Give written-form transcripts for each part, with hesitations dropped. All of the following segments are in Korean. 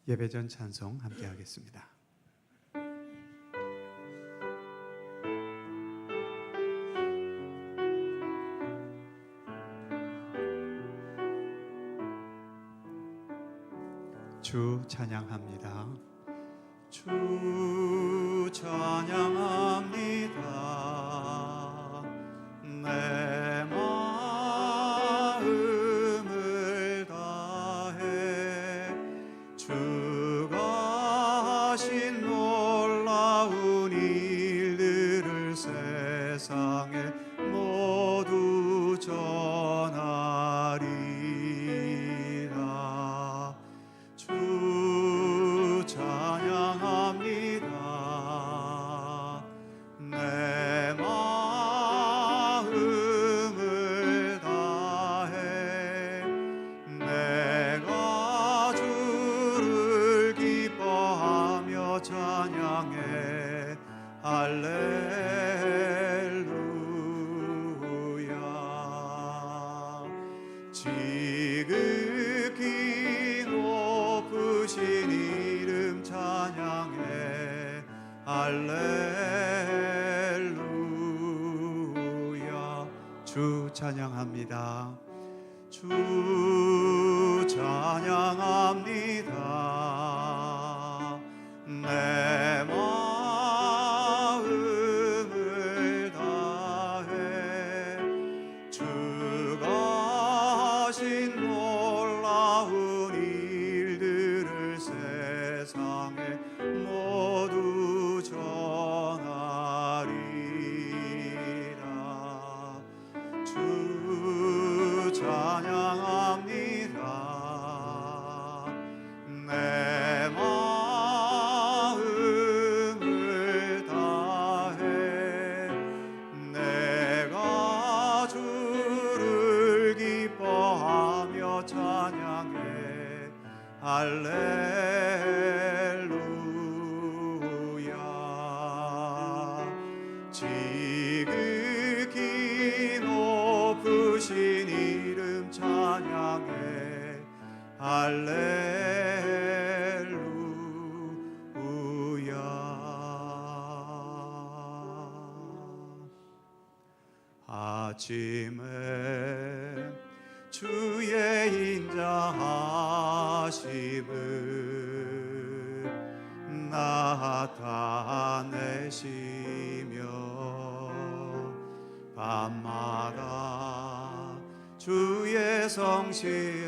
예배전 찬송 함께 하겠습니다. 주 찬양합니다. 주 찬양합니다. 내 마음을 다해 주가 하신 놀라운 일들을 세상에 모두 전하리라. 주 찬양합니다. 내 마음을 다해 내가 주를 기뻐하며 찬양해. 할렐루야. 지극히 높으신 이름 찬양해. 할렐루야. 주 찬양합니다. 주 찬양합니다. 내 마음을 다해 주가 하신 놀라운 일들을 세상에 모두 전하리라. 주 찬양합니다. 내 마음을 다해 내가 주를 기뻐하며 찬양해. 할렐루야. 지극히 높으신 이름 찬양해. 할렐루야. 아침에 주의 인자하심을 나타내시며 밤마다 주의 성실하심을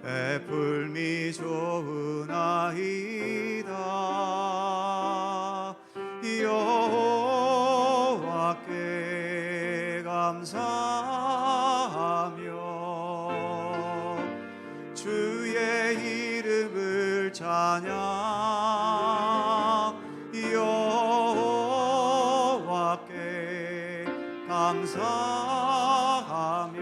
베풀미 좋으나이다. 여호와께 감사하며 주의 이름을 찬양. 여호와께 감사하며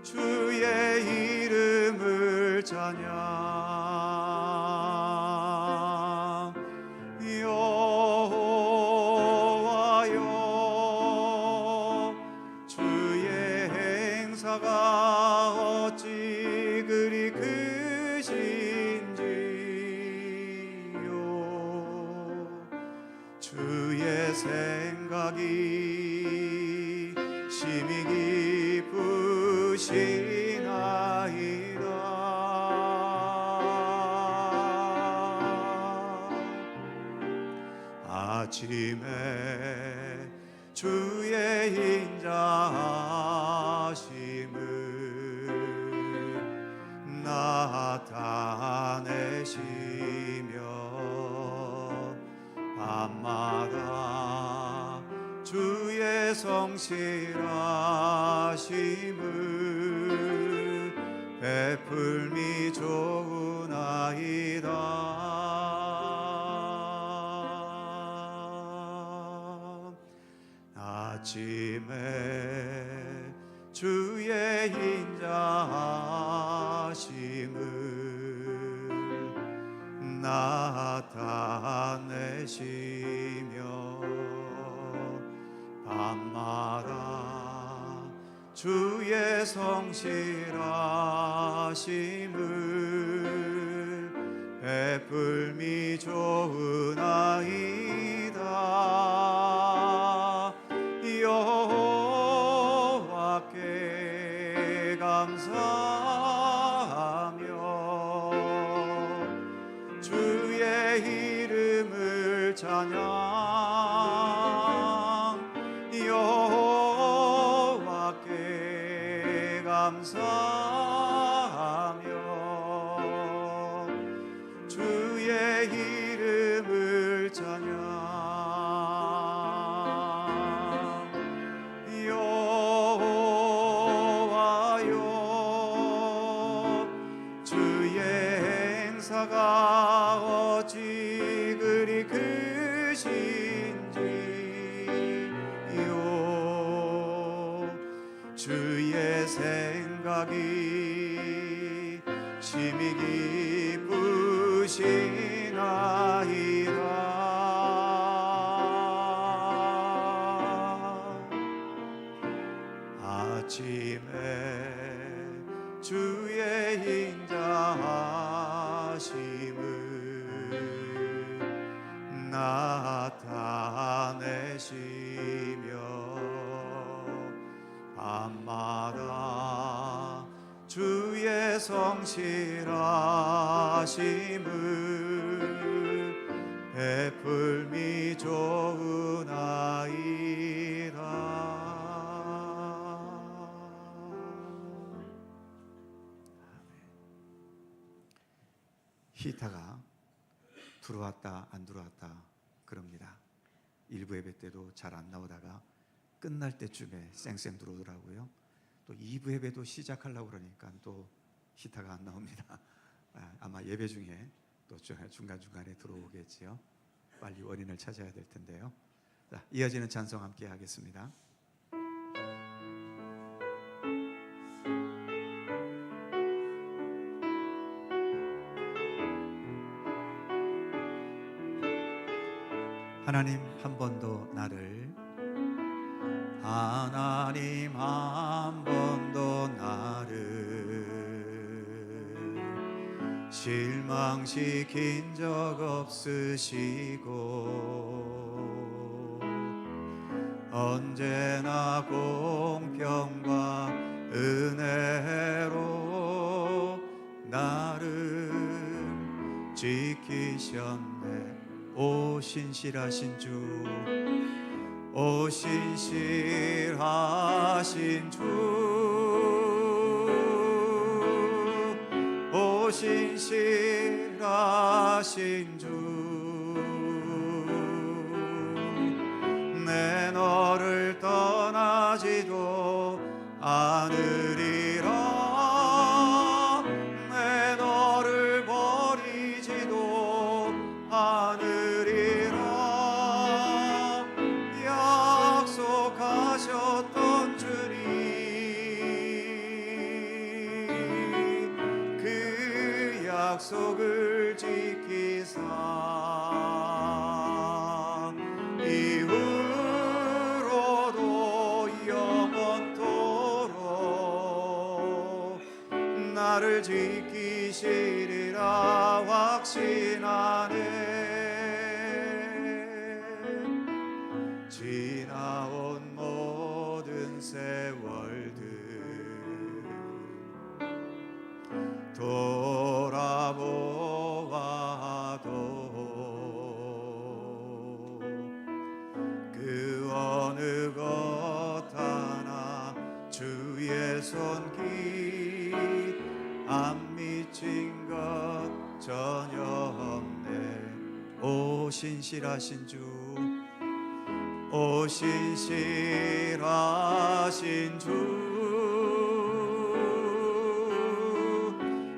주의 이름을 찬양. 여호와여 주의 행사가 어찌 그리 크신지요. 주의 생각이 심히 깊으시나이다. 아침에 주의 인자하심을 나타내시며 밤마다 주의 성실하심을 베풀미 좋으나이다. 아침에 주의 인자하심을 나타내시며 밤마다 주의 성실하심을 베풀미 좋으나이다. 여호와께 감사하며 주의 이름을 찬양. 여호와께 감사하며 주의 이름을 찬양. 여호와여 주의 행사가 어찌 그리 크신지요. 주의 생각이 심히 기쁘시나이다. 아침에 주의 인자하심을 나타내시며 밤마다 주의 성실하심을 베풀미 좋으나이다. 히타가 들어왔다 안 들어왔다 그럽니다. 일부 예배 때도 잘 안 나오다가 끝날 때쯤에 쌩쌩 들어오더라고요. 또 2부 예배도 시작하려고 그러니까 또 히타가 안 나옵니다. 아마 예배 중에 또 중간중간에 들어오겠지요. 빨리 원인을 찾아야 될 텐데요. 자, 이어지는 찬송 함께 하겠습니다. 하나님 한 번도 나를, 하나님 한 번도 나를 실망시킨 적 없으시고 언제나 공평과 은혜로 나를 지키셨네. 오 신실하신 주, 오 신실하신 주, 오 신실하신 주, 내 너를 떠나지도 않으리라. 내 너를 버리지도 않으리라. 약속하셨던 주님, 그 약속을 지키사 이후로도 영원토록 나를 지키시리라 확신하네. 지나온 모든 세월들 돌아보아도 그 어느 것 하나 주의 손길 안 미친 것 전혀 없네. 오 신실하신 주, 오 신실하신 주,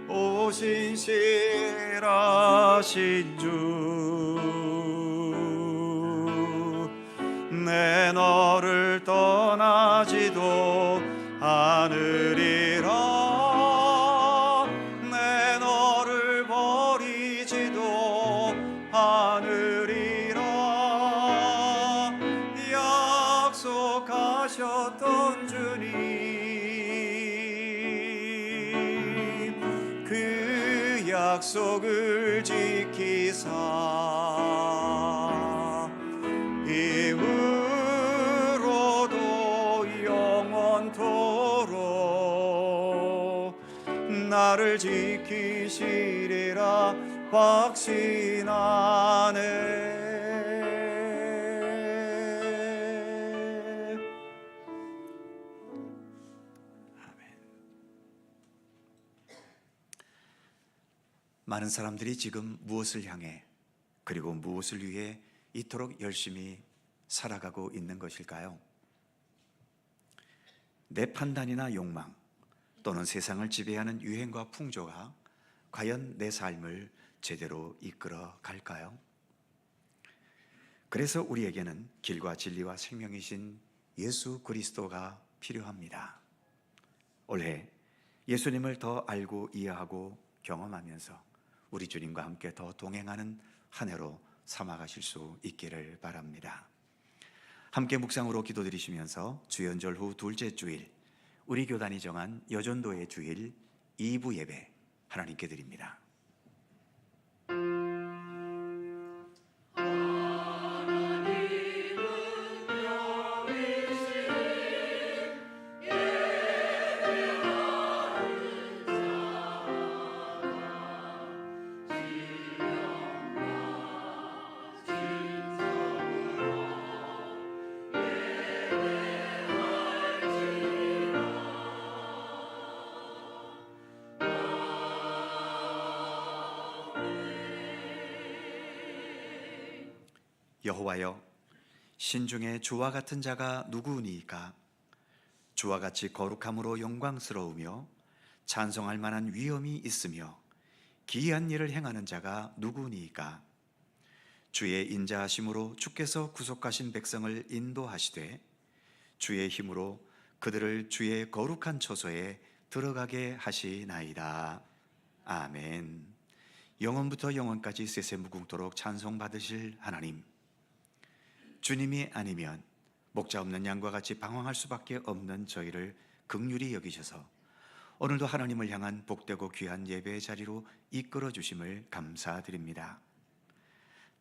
오 신실하신 주, 내 너를 떠나지도 않으리라. 내 너를 버리지도 않으리라. 약속하셨던 주님, 약속을 지키사 이후로도 영원토록 나를 지키시리라 확신하네. 많은 사람들이 지금 무엇을 향해 그리고 무엇을 위해 이토록 열심히 살아가고 있는 것일까요? 내 판단이나 욕망 또는 세상을 지배하는 유행과 풍조가 과연 내 삶을 제대로 이끌어 갈까요? 그래서 우리에게는 길과 진리와 생명이신 예수 그리스도가 필요합니다. 올해 예수님을 더 알고 이해하고 경험하면서 우리 주님과 함께 더 동행하는 한 해로 삼아가실 수 있기를 바랍니다. 함께 묵상으로 기도드리시면서 주연절 후 둘째 주일, 우리 교단이 정한 여전도의 주일 2부 예배 하나님께 드립니다. 여호와여, 신중에 주와 같은 자가 누구니이까? 주와 같이 거룩함으로 영광스러우며 찬송할 만한 위엄이 있으며 기이한 일을 행하는 자가 누구니이까? 주의 인자하심으로 주께서 구속하신 백성을 인도하시되 주의 힘으로 그들을 주의 거룩한 처소에 들어가게 하시나이다. 아멘. 영원부터 영원까지 세세무궁토록 찬송받으실 하나님, 주님이 아니면 목자 없는 양과 같이 방황할 수밖에 없는 저희를 긍휼히 여기셔서 오늘도 하나님을 향한 복되고 귀한 예배의 자리로 이끌어 주심을 감사드립니다.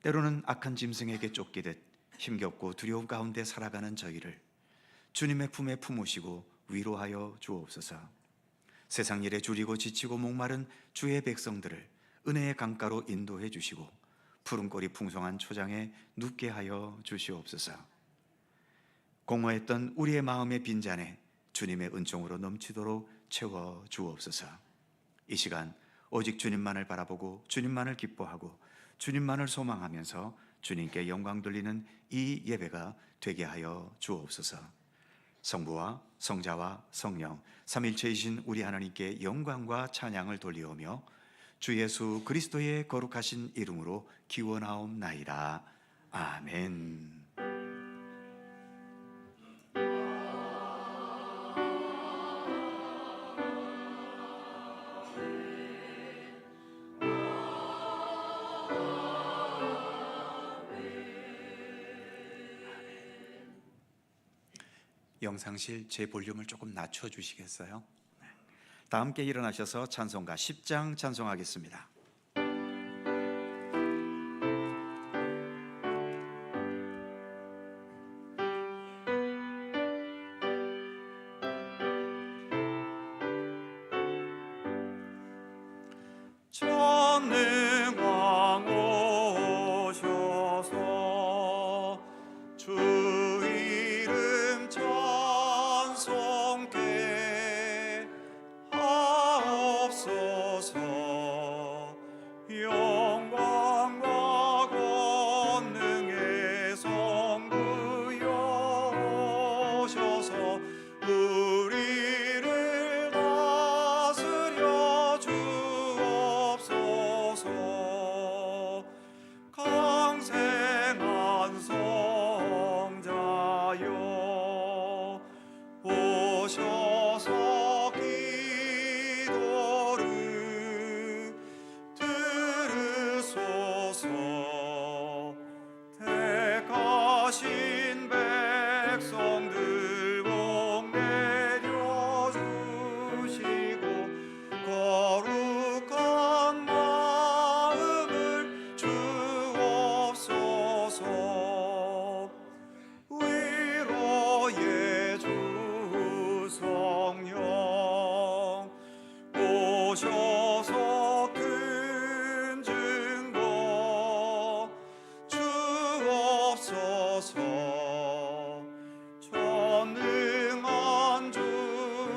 때로는 악한 짐승에게 쫓기듯 힘겹고 두려움 가운데 살아가는 저희를 주님의 품에 품으시고 위로하여 주옵소서. 세상 일에 줄이고 지치고 목마른 주의 백성들을 은혜의 강가로 인도해 주시고 푸른 꼴이 풍성한 초장에 눕게 하여 주시옵소서. 공허했던 우리의 마음의 빈잔에 주님의 은총으로 넘치도록 채워 주옵소서. 이 시간 오직 주님만을 바라보고 주님만을 기뻐하고 주님만을 소망하면서 주님께 영광 돌리는 이 예배가 되게 하여 주옵소서. 성부와 성자와 성령 삼일체이신 우리 하나님께 영광과 찬양을 돌리오며 주 예수 그리스도의 거룩하신 이름으로 기원하옵나이다. 아멘. 영상실 제 볼륨을 조금 낮춰주시겠어요? 다 함께 일어나셔서 찬송가 10장 찬송하겠습니다. 전능왕 오셔서 주 이름 찬송케 하옵소서.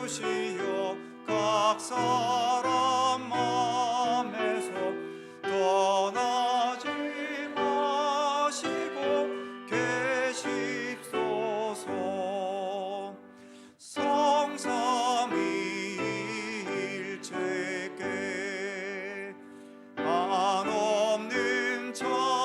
주시어 각 사람 맘에서 떠나지 마시고 계십소서. 성삼위일체께 한없는 찬송을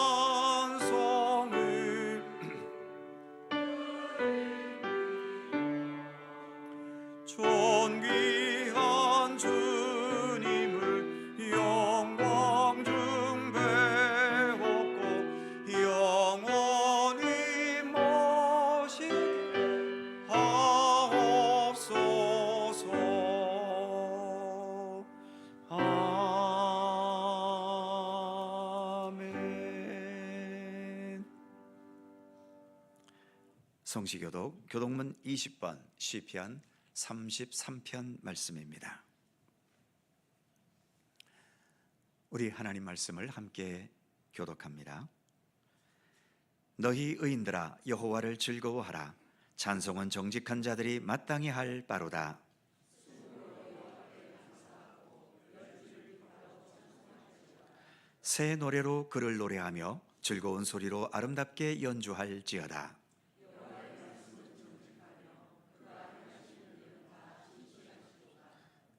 존귀한 주님을 영광 중 배웠고 영원히 모시게 하옵소서. 아멘. 성시교독 교독문 20번 시편 33편 말씀입니다. 우리 하나님 말씀을 함께 교독합니다. 너희 의인들아 여호와를 즐거워하라. 찬송은 정직한 자들이 마땅히 할 바로다. 새 노래로 그를 노래하며 즐거운 소리로 아름답게 연주할지어다.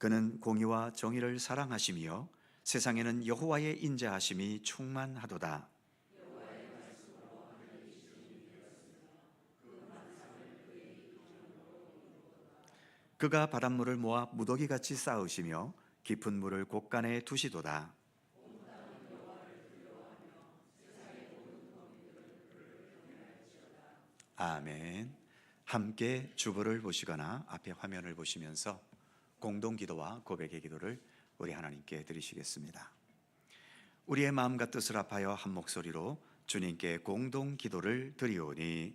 그는 공의와 정의를 사랑하시며 세상에는 여호와의 인자하심이 충만하도다. 그가 바닷물을 모아 무더기같이 쌓으시며 깊은 물을 곳간에 두시도다. 아멘. 함께 주보를 보시거나 앞에 화면을 보시면서 공동 기도와 고백의 기도를 우리 하나님께 드리시겠습니다. 우리의 마음과 뜻을 합하여 한 목소리로 주님께 공동 기도를 드리오니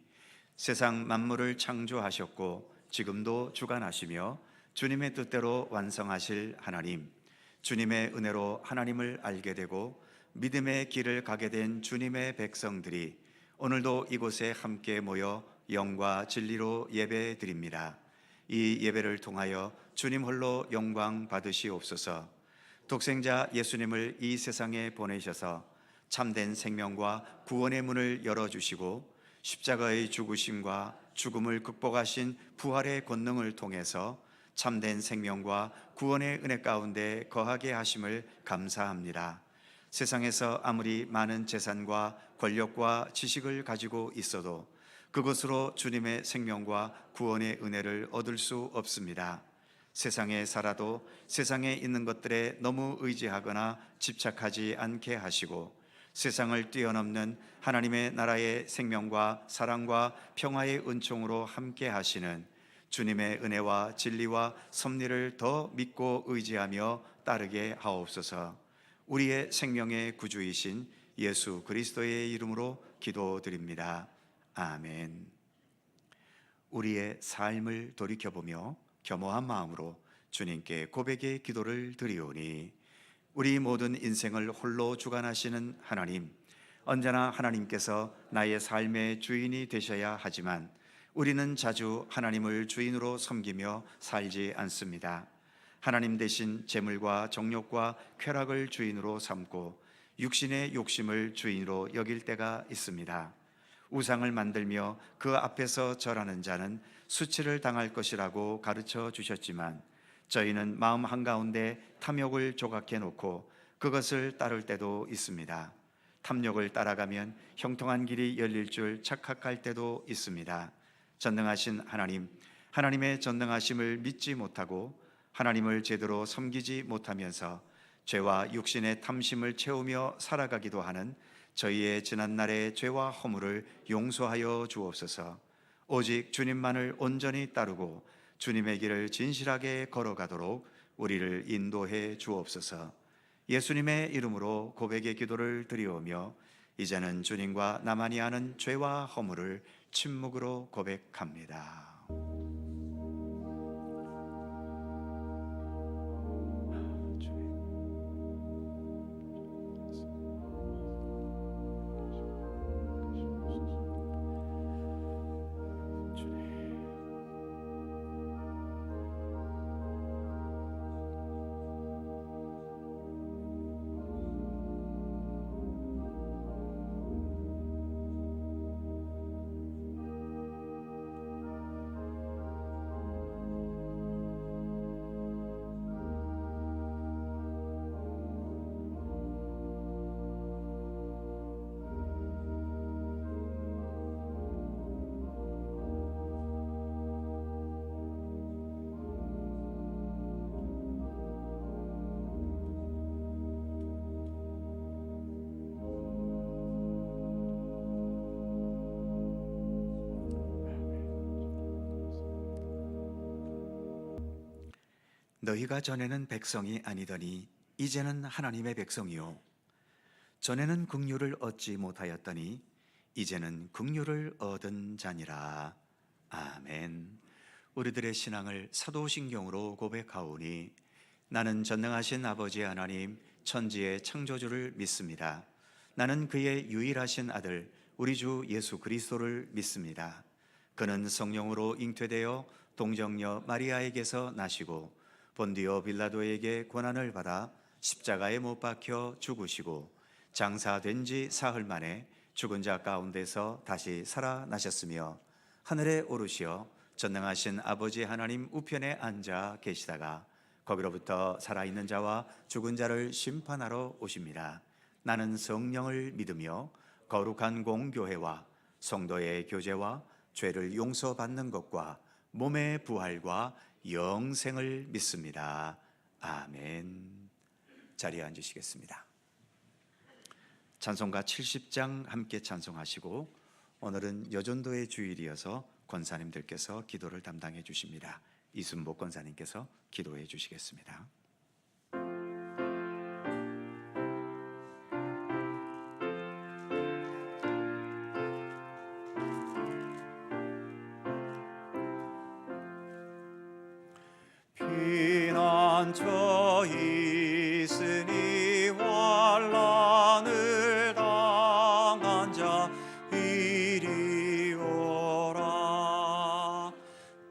세상 만물을 창조하셨고 지금도 주관하시며 주님의 뜻대로 완성하실 하나님, 주님의 은혜로 하나님을 알게 되고 믿음의 길을 가게 된 주님의 백성들이 오늘도 이곳에 함께 모여 영과 진리로 예배 드립니다. 이 예배를 통하여 주님 홀로 영광 받으시옵소서. 독생자 예수님을 이 세상에 보내셔서 참된 생명과 구원의 문을 열어주시고 십자가의 죽으심과 죽음을 극복하신 부활의 권능을 통해서 참된 생명과 구원의 은혜 가운데 거하게 하심을 감사합니다. 세상에서 아무리 많은 재산과 권력과 지식을 가지고 있어도 그것으로 주님의 생명과 구원의 은혜를 얻을 수 없습니다. 세상에 살아도 세상에 있는 것들에 너무 의지하거나 집착하지 않게 하시고 세상을 뛰어넘는 하나님의 나라의 생명과 사랑과 평화의 은총으로 함께 하시는 주님의 은혜와 진리와 섭리를 더 믿고 의지하며 따르게 하옵소서. 우리의 생명의 구주이신 예수 그리스도의 이름으로 기도드립니다. 아멘. 우리의 삶을 돌이켜보며 겸허한 마음으로 주님께 고백의 기도를 드리오니 우리 모든 인생을 홀로 주관하시는 하나님, 언제나 하나님께서 나의 삶의 주인이 되셔야 하지만 우리는 자주 하나님을 주인으로 섬기며 살지 않습니다. 하나님 대신 재물과 정욕과 쾌락을 주인으로 삼고 육신의 욕심을 주인으로 여길 때가 있습니다. 우상을 만들며 그 앞에서 절하는 자는 수치를 당할 것이라고 가르쳐 주셨지만 저희는 마음 한가운데 탐욕을 조각해 놓고 그것을 따를 때도 있습니다. 탐욕을 따라가면 형통한 길이 열릴 줄 착각할 때도 있습니다. 전능하신 하나님, 하나님의 전능하심을 믿지 못하고 하나님을 제대로 섬기지 못하면서 죄와 육신의 탐심을 채우며 살아가기도 하는 저희의 지난날의 죄와 허물을 용서하여 주옵소서. 오직 주님만을 온전히 따르고 주님의 길을 진실하게 걸어가도록 우리를 인도해 주옵소서. 예수님의 이름으로 고백의 기도를 드리오며 이제는 주님과 나만이 아는 죄와 허물을 침묵으로 고백합니다. 너희가 전에는 백성이 아니더니 이제는 하나님의 백성이요 전에는 긍휼을 얻지 못하였더니 이제는 긍휼을 얻은 자니라. 아멘. 우리들의 신앙을 사도신경으로 고백하오니 나는 전능하신 아버지 하나님 천지의 창조주를 믿습니다. 나는 그의 유일하신 아들 우리 주 예수 그리스도를 믿습니다. 그는 성령으로 잉태되어 동정녀 마리아에게서 나시고 본디오 빌라도에게 고난을 받아 십자가에 못 박혀 죽으시고 장사된 지 사흘 만에 죽은 자 가운데서 다시 살아나셨으며 하늘에 오르시어 전능하신 아버지 하나님 우편에 앉아 계시다가 거기로부터 살아있는 자와 죽은 자를 심판하러 오십니다. 나는 성령을 믿으며 거룩한 공교회와 성도의 교제와 죄를 용서받는 것과 몸의 부활과 영생을 믿습니다. 아멘. 자리에 앉으시겠습니다. 찬송가 70장 함께 찬송하시고 오늘은 여전도의 주일이어서 권사님들께서 기도를 담당해 주십니다. 이순복 권사님께서 기도해 주시겠습니다. 피난처 있으니 환난을 당한 자 이리 오라.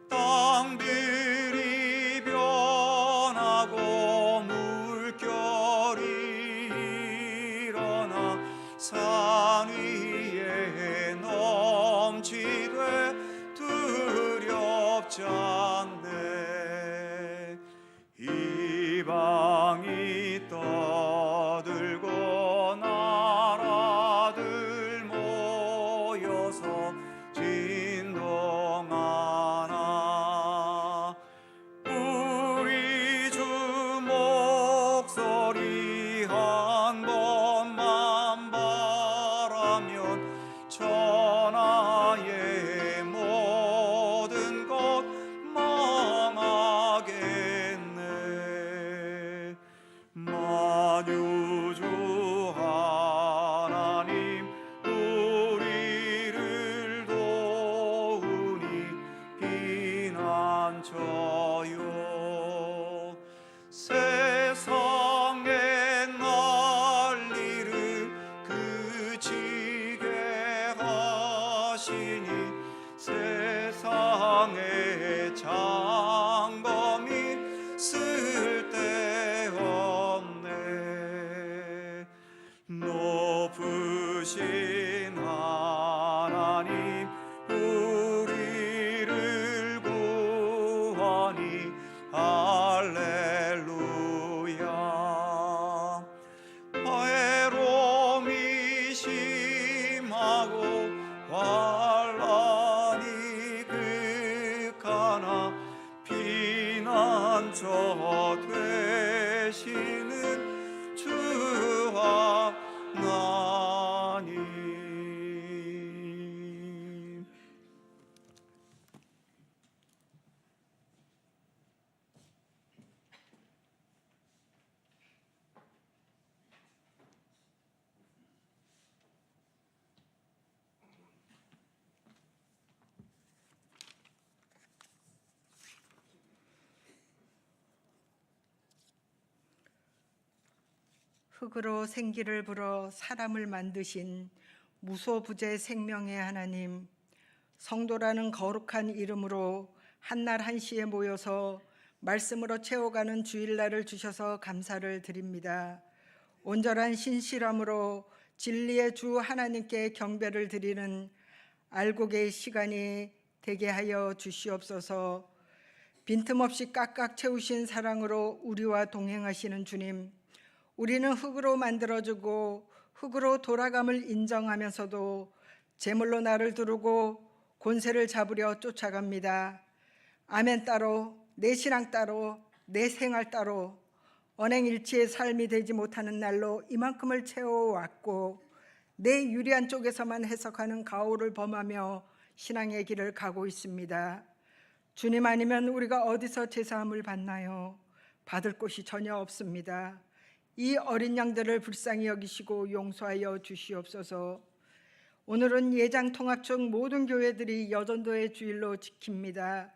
땅들이 변하고 물결이 일어나 산 위에 넘치되 두렵지 않네. 이방이 떠들고 나라들 모여서 진동하나. 우리 주 목소리 한 번만 바라면 천하의 모든 것 망하겠네. 만유주 하나님 우리를 도우니 피난처요. 세상의 난리를 그치게 하시니 세상의 장검이 쓸데없네. 높으신 하나님 우리를 구하니 할렐루야. 외로움이 심하고 환난이 극하나 피난처 되시는 주 하나님. 흙으로 생기를 불어 사람을 만드신 무소부재 생명의 하나님, 성도라는 거룩한 이름으로 한날 한시에 모여서 말씀으로 채워가는 주일날을 주셔서 감사를 드립니다. 온전한 신실함으로 진리의 주 하나님께 경배를 드리는 알곡의 시간이 되게 하여 주시옵소서. 빈틈없이 꽉꽉 채우신 사랑으로 우리와 동행하시는 주님, 우리는 흙으로 만들어주고 흙으로 돌아감을 인정하면서도 제물로 나를 두르고 권세를 잡으려 쫓아갑니다. 아멘 따로, 내 신앙 따로, 내 생활 따로 언행일치의 삶이 되지 못하는 날로 이만큼을 채워왔고 내 유리한 쪽에서만 해석하는 가오를 범하며 신앙의 길을 가고 있습니다. 주님 아니면 우리가 어디서 제사함을 받나요? 받을 곳이 전혀 없습니다. 이 어린 양들을 불쌍히 여기시고 용서하여 주시옵소서. 오늘은 예장통합청 모든 교회들이 여전도의 주일로 지킵니다.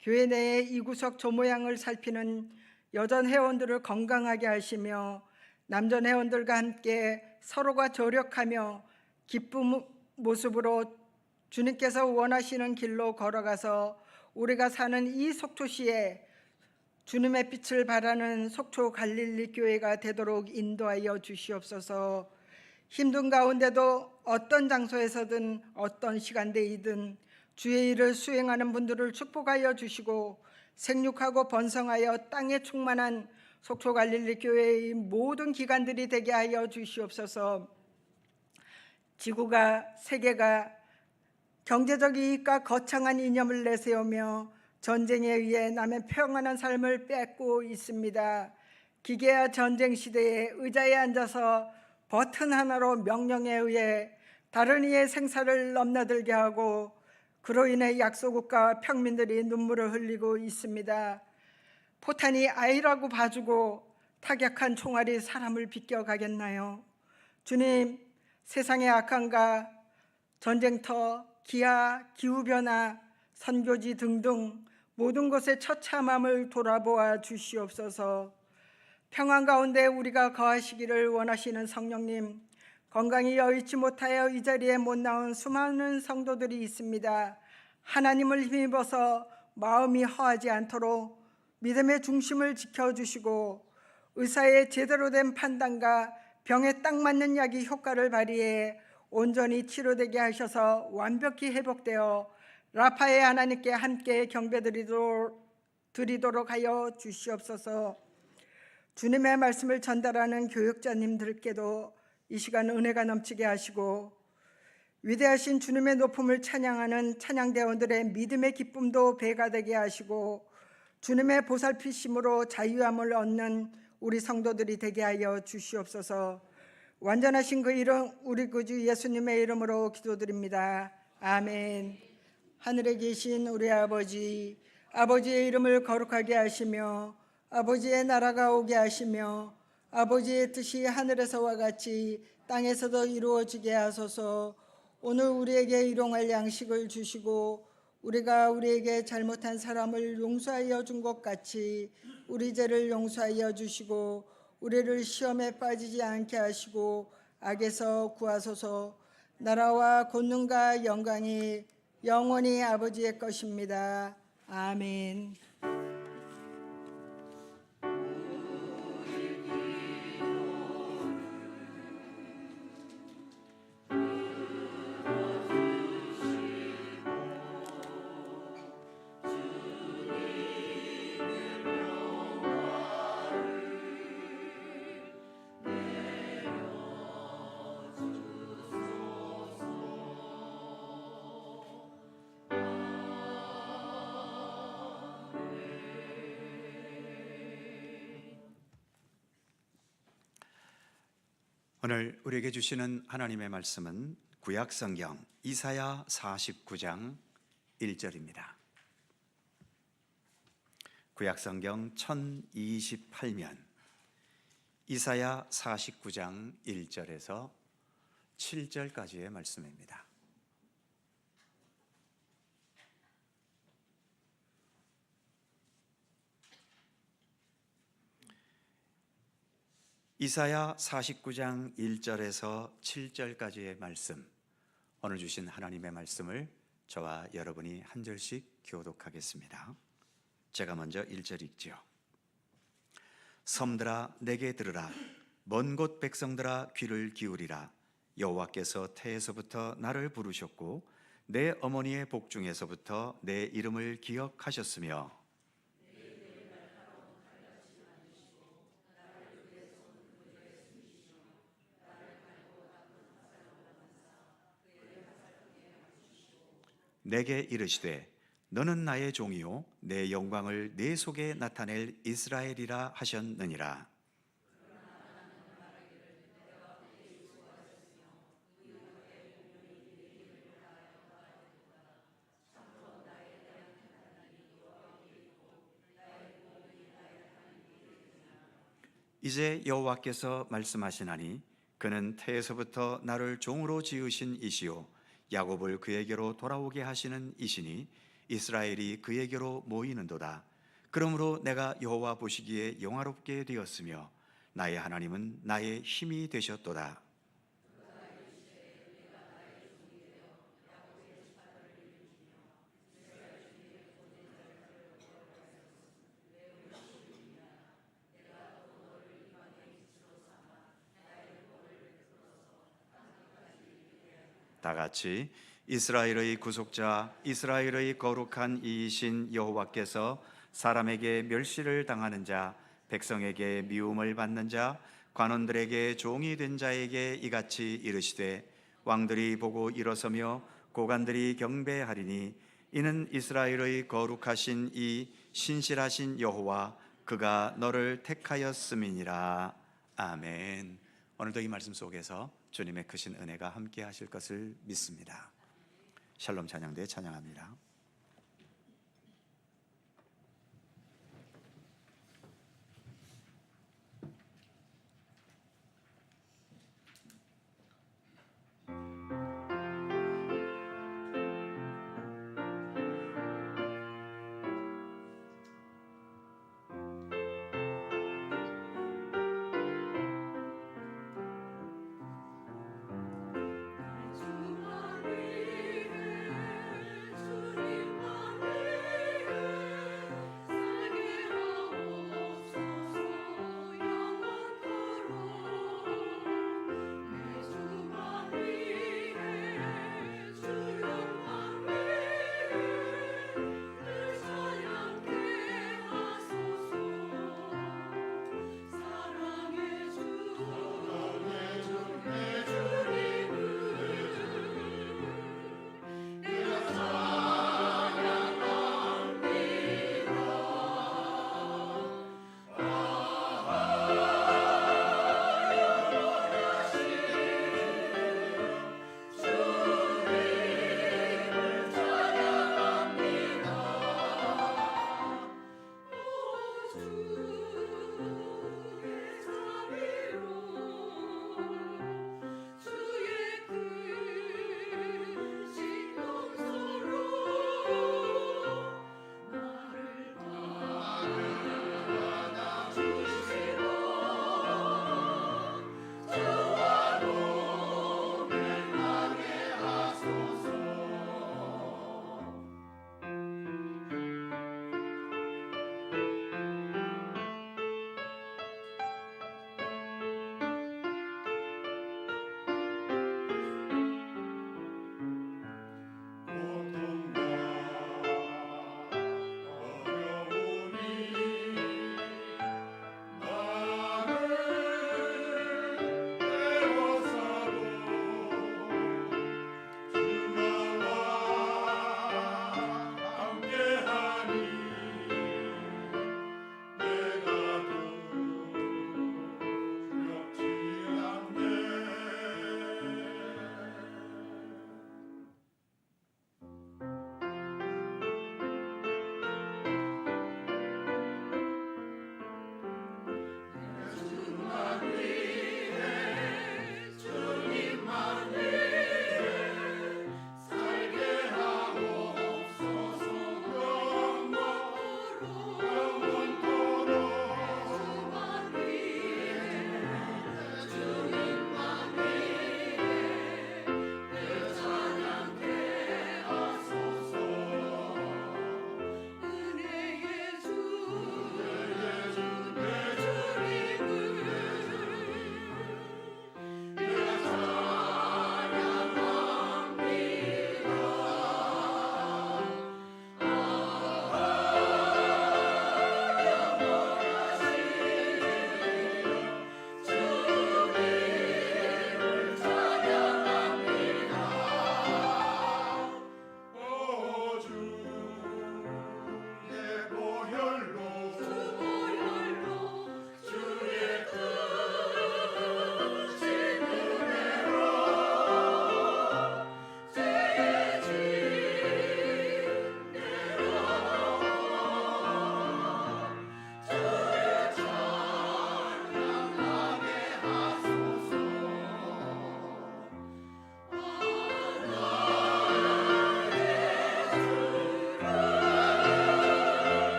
교회 내의 이구석 저 모양을 살피는 여전 회원들을 건강하게 하시며 남전 회원들과 함께 서로가 조력하며 기쁜 모습으로 주님께서 원하시는 길로 걸어가서 우리가 사는 이 속초시에 주님의 빛을 바라는 속초 갈릴리 교회가 되도록 인도하여 주시옵소서. 힘든 가운데도 어떤 장소에서든 어떤 시간대이든 주의 일을 수행하는 분들을 축복하여 주시고 생육하고 번성하여 땅에 충만한 속초 갈릴리 교회의 모든 기관들이 되게 하여 주시옵소서. 지구가 세계가 경제적 이익과 거창한 이념을 내세우며 전쟁에 의해 남의 평안한 삶을 뺏고 있습니다. 기계화 전쟁 시대에 의자에 앉아서 버튼 하나로 명령에 의해 다른 이의 생사를 넘나들게 하고 그로 인해 약소국가 평민들이 눈물을 흘리고 있습니다. 포탄이 아이라고 봐주고 타격한 총알이 사람을 비껴가겠나요? 주님, 세상의 악함과 전쟁터, 기아, 기후변화, 선교지 등등 모든 곳의 처참함을 돌아보아 주시옵소서. 평안 가운데 우리가 거하시기를 원하시는 성령님, 건강히 여의치 못하여 이 자리에 못 나온 수많은 성도들이 있습니다. 하나님을 힘입어서 마음이 허하지 않도록 믿음의 중심을 지켜주시고 의사의 제대로 된 판단과 병에 딱 맞는 약이 효과를 발휘해 온전히 치료되게 하셔서 완벽히 회복되어 라파의 하나님께 함께 경배드리도록 하여 주시옵소서. 주님의 말씀을 전달하는 교육자님들께도 이 시간 은혜가 넘치게 하시고 위대하신 주님의 높음을 찬양하는 찬양대원들의 믿음의 기쁨도 배가 되게 하시고 주님의 보살피심으로 자유함을 얻는 우리 성도들이 되게 하여 주시옵소서. 완전하신 그 이름 우리 구주 예수님의 이름으로 기도드립니다. 아멘. 하늘에 계신 우리 아버지, 아버지의 이름을 거룩하게 하시며 아버지의 나라가 오게 하시며 아버지의 뜻이 하늘에서와 같이 땅에서도 이루어지게 하소서. 오늘 우리에게 일용할 양식을 주시고 우리가 우리에게 잘못한 사람을 용서하여 준 것 같이 우리 죄를 용서하여 주시고 우리를 시험에 빠지지 않게 하시고 악에서 구하소서. 나라와 권능과 영광이 영원히 아버지의 것입니다. 아멘. 오늘 우리에게 주시는 하나님의 말씀은 구약성경 이사야 49장 1절입니다. 구약성경 1028면 이사야 49장 1절에서 7절까지의 말씀입니다. 이사야 49장 1절에서 7절까지의 말씀, 오늘 주신 하나님의 말씀을 저와 여러분이 한 절씩 교독하겠습니다. 제가 먼저 1절 읽지요. 섬들아 내게 들으라, 먼 곳 백성들아 귀를 기울이라. 여호와께서 태에서부터 나를 부르셨고 내 어머니의 복중에서부터 내 이름을 기억하셨으며 내게 이르시되 너는 나의 종이요 내 영광을 내 속에 나타낼 이스라엘이라 하셨느니라. 이제 여호와께서 말씀하시나니 그는 태에서부터 나를 종으로 지으신 이시요 야곱을 그에게로 돌아오게 하시는 이시니 이스라엘이 그에게로 모이는도다. 그러므로 내가 여호와 보시기에 영화롭게 되었으며 나의 하나님은 나의 힘이 되셨도다. 다 같이 이스라엘의 구속자, 이스라엘의 거룩한 이이신 여호와께서 사람에게 멸시를 당하는 자, 백성에게 미움을 받는 자, 관원들에게 종이 된 자에게 이같이 이르시되 왕들이 보고 일어서며 고관들이 경배하리니 이는 이스라엘의 거룩하신 이 신실하신 여호와 그가 너를 택하였음이니라. 아멘. 오늘도 이 말씀 속에서 주님의 크신 은혜가 함께 하실 것을 믿습니다. 샬롬 찬양대 찬양합니다. 주만 위해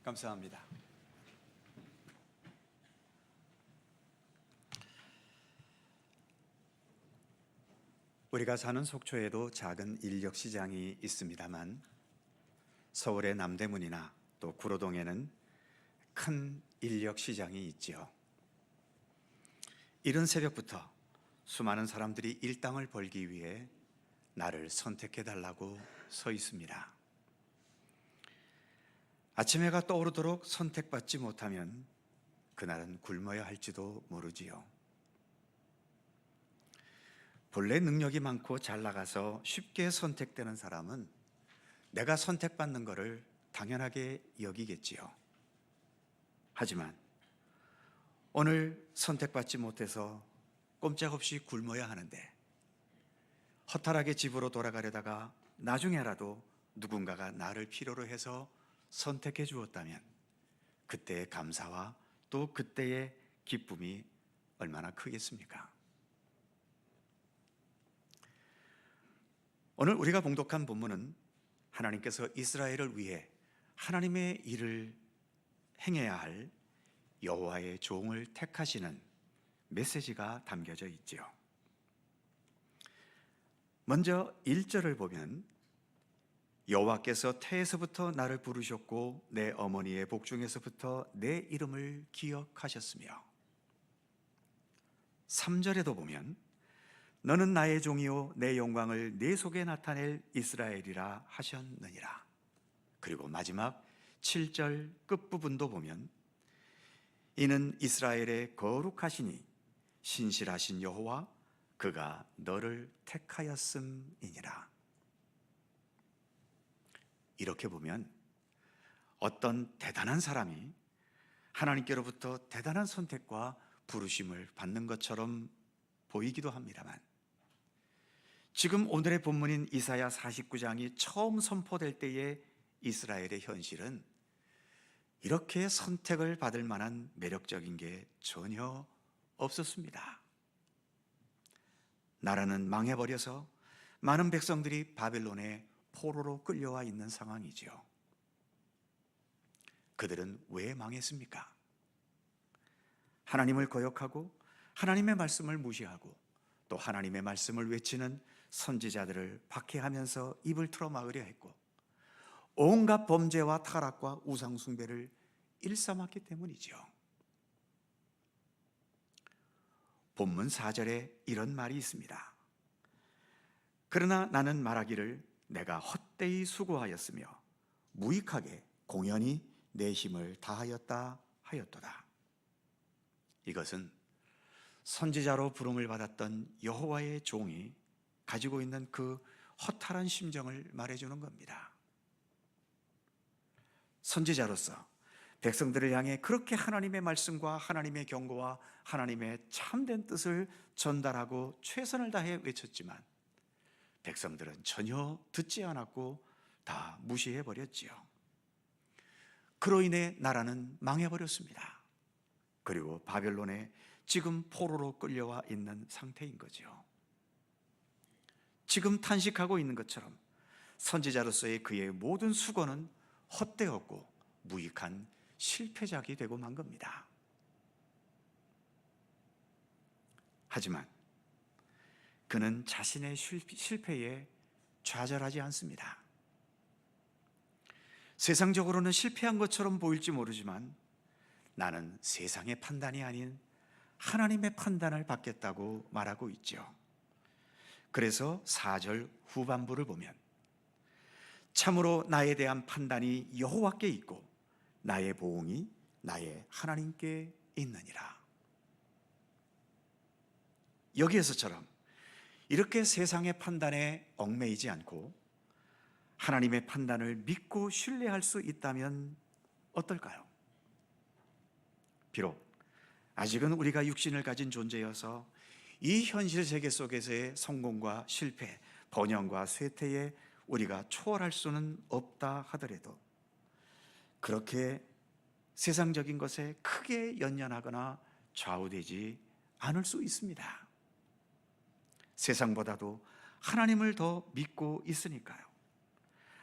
감사합니다. 우리가 사는 속초에도 작은 인력 시장이 있습니다만 서울의 남대문이나 또 구로동에는 큰 인력 시장이 있지요. 이른 새벽부터 수많은 사람들이 일당을 벌기 위해 나를 선택해 달라고 서 있습니다. 아침 해가 떠오르도록 선택받지 못하면 그날은 굶어야 할지도 모르지요. 본래 능력이 많고 잘 나가서 쉽게 선택되는 사람은 내가 선택받는 것을 당연하게 여기겠지요. 하지만 오늘 선택받지 못해서 꼼짝없이 굶어야 하는데 허탈하게 집으로 돌아가려다가 나중에라도 누군가가 나를 필요로 해서 선택해 주었다면 그때의 감사와 또 그때의 기쁨이 얼마나 크겠습니까? 오늘 우리가 봉독한 본문은 하나님께서 이스라엘을 위해 하나님의 일을 행해야 할 여호와의 종을 택하시는 메시지가 담겨져 있지요. 먼저 1절을 보면 여호와께서 태에서부터 나를 부르셨고 내 어머니의 복중에서부터 내 이름을 기억하셨으며 3절에도 보면 너는 나의 종이요 내 영광을 내 속에 나타낼 이스라엘이라 하셨느니라. 그리고 마지막 7절 끝부분도 보면 이는 이스라엘의 거룩하시니 신실하신 여호와 그가 너를 택하였음이니라. 이렇게 보면 어떤 대단한 사람이 하나님께로부터 대단한 선택과 부르심을 받는 것처럼 보이기도 합니다만 지금 오늘의 본문인 이사야 49장이 처음 선포될 때의 이스라엘의 현실은 이렇게 선택을 받을 만한 매력적인 게 전혀 없었습니다. 나라는 망해버려서 많은 백성들이 바벨론의 포로로 끌려와 있는 상황이지요. 그들은 왜 망했습니까? 하나님을 거역하고 하나님의 말씀을 무시하고 또 하나님의 말씀을 외치는 선지자들을 박해하면서 입을 틀어 막으려 했고 온갖 범죄와 타락과 우상 숭배를 일삼았기 때문이죠. 본문 4절에 이런 말이 있습니다. 그러나 나는 말하기를 내가 헛되이 수고하였으며 무익하게 공연히 내 힘을 다하였다 하였도다. 이것은 선지자로 부름을 받았던 여호와의 종이 가지고 있는 그 허탈한 심정을 말해주는 겁니다. 선지자로서 백성들을 향해 그렇게 하나님의 말씀과 하나님의 경고와 하나님의 참된 뜻을 전달하고 최선을 다해 외쳤지만 백성들은 전혀 듣지 않았고 다 무시해버렸지요. 그로 인해 나라는 망해버렸습니다. 그리고 바벨론에 지금 포로로 끌려와 있는 상태인 거죠. 지금 탄식하고 있는 것처럼 선지자로서의 그의 모든 수고는 헛되었고 무익한 실패작이 되고 만 겁니다. 하지만 그는 자신의 실패에 좌절하지 않습니다. 세상적으로는 실패한 것처럼 보일지 모르지만 나는 세상의 판단이 아닌 하나님의 판단을 받겠다고 말하고 있죠. 그래서 4절 후반부를 보면 참으로 나에 대한 판단이 여호와께 있고 나의 보응이 나의 하나님께 있느니라. 여기에서처럼 이렇게 세상의 판단에 얽매이지 않고 하나님의 판단을 믿고 신뢰할 수 있다면 어떨까요? 비록 아직은 우리가 육신을 가진 존재여서 이 현실 세계 속에서의 성공과 실패, 번영과 쇠퇴에 우리가 초월할 수는 없다 하더라도 그렇게 세상적인 것에 크게 연연하거나 좌우되지 않을 수 있습니다. 세상보다도 하나님을 더 믿고 있으니까요.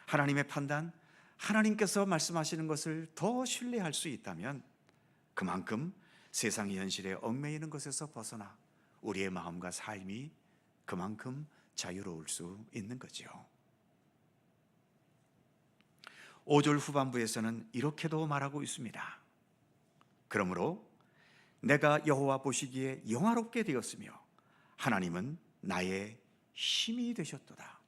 하나님의 판단, 하나님께서 말씀하시는 것을 더 신뢰할 수 있다면 그만큼 세상의 현실에 얽매이는 것에서 벗어나 우리의 마음과 삶이 그만큼 자유로울 수 있는 거죠. 5절 후반부에서는 이렇게도 말하고 있습니다. 그러므로 내가 여호와 보시기에 영화롭게 되었으며 하나님은 나의 힘이 되셨도다.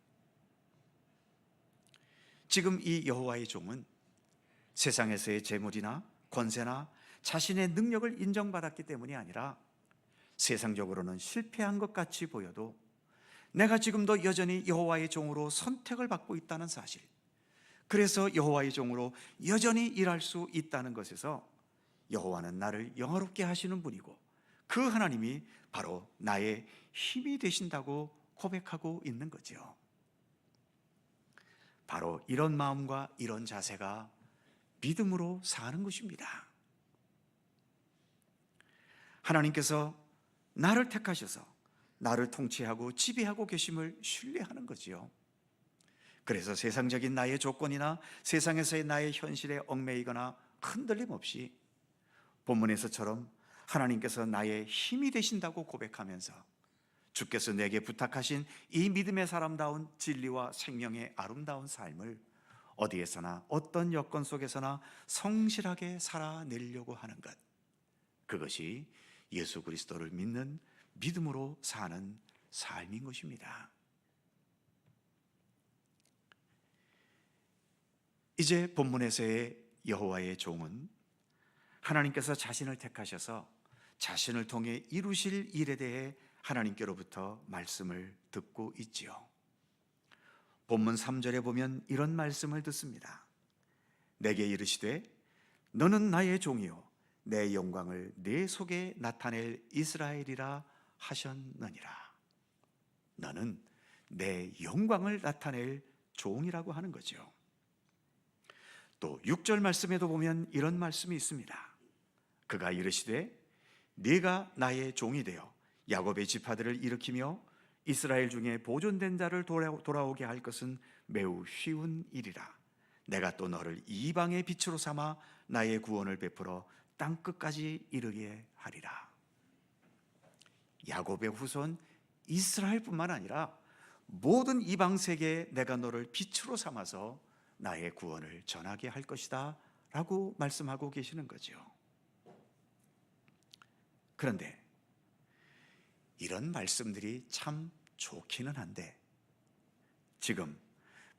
지금 이 여호와의 종은 세상에서의 재물이나 권세나 자신의 능력을 인정받았기 때문이 아니라 세상적으로는 실패한 것 같이 보여도 내가 지금도 여전히 여호와의 종으로 선택을 받고 있다는 사실, 그래서 여호와의 종으로 여전히 일할 수 있다는 것에서 여호와는 나를 영화롭게 하시는 분이고 그 하나님이 바로 나의 힘이 되신다고 고백하고 있는 거죠. 바로 이런 마음과 이런 자세가 믿음으로 사는 것입니다. 하나님께서 나를 택하셔서 나를 통치하고 지배하고 계심을 신뢰하는 거지요. 그래서 세상적인 나의 조건이나 세상에서의 나의 현실에 얽매이거나 흔들림 없이 본문에서처럼 하나님께서 나의 힘이 되신다고 고백하면서 주께서 내게 부탁하신 이 믿음의 사람다운 진리와 생명의 아름다운 삶을 어디에서나 어떤 여건 속에서나 성실하게 살아내려고 하는 것, 그것이 예수 그리스도를 믿는 믿음으로 사는 삶인 것입니다. 이제 본문에서의 여호와의 종은 하나님께서 자신을 택하셔서 자신을 통해 이루실 일에 대해 하나님께로부터 말씀을 듣고 있지요. 본문 3절에 보면 이런 말씀을 듣습니다. 내게 이르시되 너는 나의 종이요 내 영광을 내 속에 나타낼 이스라엘이라 하셨느니라. 너는 내 영광을 나타낼 종이라고 하는 거죠. 또 6절 말씀에도 보면 이런 말씀이 있습니다. 그가 이르시되 네가 나의 종이 되어 야곱의 지파들을 일으키며 이스라엘 중에 보존된 자를 돌아오게 할 것은 매우 쉬운 일이라. 내가 또 너를 이방의 빛으로 삼아 나의 구원을 베풀어 땅끝까지 이르게 하리라. 야곱의 후손 이스라엘뿐만 아니라 모든 이방 세계에 내가 너를 빛으로 삼아서 나의 구원을 전하게 할 것이다 라고 말씀하고 계시는 거죠. 그런데 이런 말씀들이 참 좋기는 한데 지금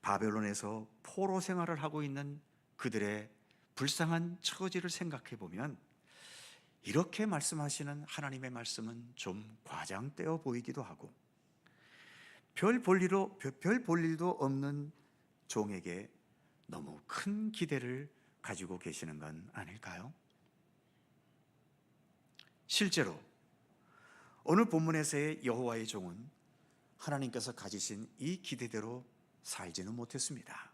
바벨론에서 포로 생활을 하고 있는 그들의 불쌍한 처지를 생각해 보면 이렇게 말씀하시는 하나님의 말씀은 좀 과장되어 보이기도 하고 별 볼 일도 없는 종에게 너무 큰 기대를 가지고 계시는 건 아닐까요? 실제로 오늘 본문에서의 여호와의 종은 하나님께서 가지신 이 기대대로 살지는 못했습니다.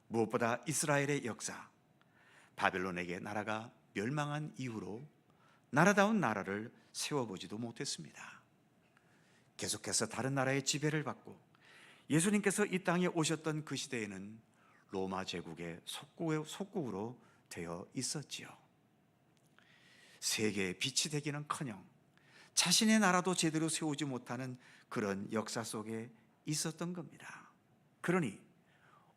무엇보다 이스라엘의 역사, 바벨론에게 나라가 멸망한 이후로 나라다운 나라를 세워보지도 못했습니다. 계속해서 다른 나라의 지배를 받고 예수님께서 이 땅에 오셨던 그 시대에는 로마 제국의 속국으로 되어 있었지요. 세계의 빛이 되기는커녕 자신의 나라도 제대로 세우지 못하는 그런 역사 속에 있었던 겁니다. 그러니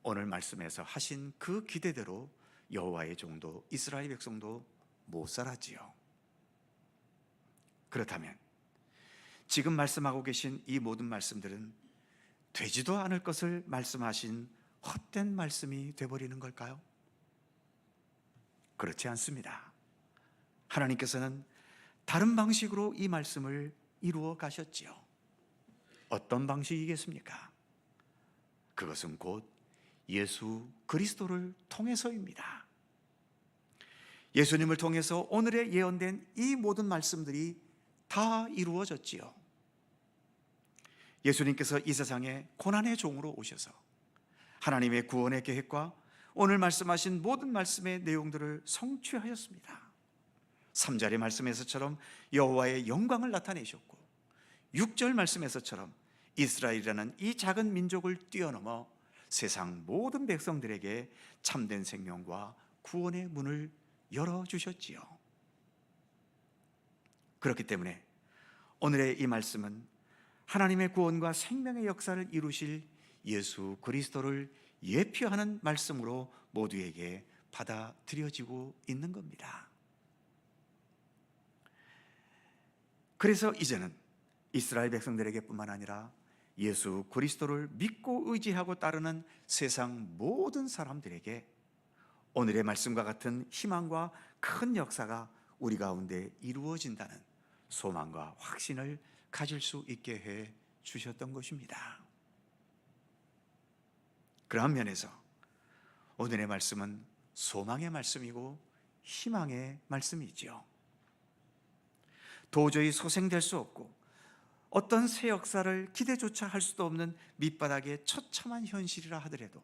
오늘 말씀에서 하신 그 기대대로 여호와의 종도 이스라엘 백성도 못 살았지요. 그렇다면 지금 말씀하고 계신 이 모든 말씀들은 되지도 않을 것을 말씀하신 헛된 말씀이 되어버리는 걸까요? 그렇지 않습니다. 하나님께서는 다른 방식으로 이 말씀을 이루어 가셨지요. 어떤 방식이겠습니까? 그것은 곧 예수 그리스도를 통해서입니다. 예수님을 통해서 오늘의 예언된 이 모든 말씀들이 다 이루어졌지요. 예수님께서 이 세상에 고난의 종으로 오셔서 하나님의 구원의 계획과 오늘 말씀하신 모든 말씀의 내용들을 성취하셨습니다. 3절의 말씀에서처럼 여호와의 영광을 나타내셨고 6절 말씀에서처럼 이스라엘이라는 이 작은 민족을 뛰어넘어 세상 모든 백성들에게 참된 생명과 구원의 문을 열어주셨지요. 그렇기 때문에 오늘의 이 말씀은 하나님의 구원과 생명의 역사를 이루실 예수 그리스도를 예표하는 말씀으로 모두에게 받아들여지고 있는 겁니다. 그래서 이제는 이스라엘 백성들에게 뿐만 아니라 예수 그리스도를 믿고 의지하고 따르는 세상 모든 사람들에게 오늘의 말씀과 같은 희망과 큰 역사가 우리 가운데 이루어진다는 소망과 확신을 가질 수 있게 해 주셨던 것입니다. 그러한 면에서 오늘의 말씀은 소망의 말씀이고 희망의 말씀이지요. 도저히 소생될 수 없고 어떤 새 역사를 기대조차 할 수도 없는 밑바닥의 처참한 현실이라 하더라도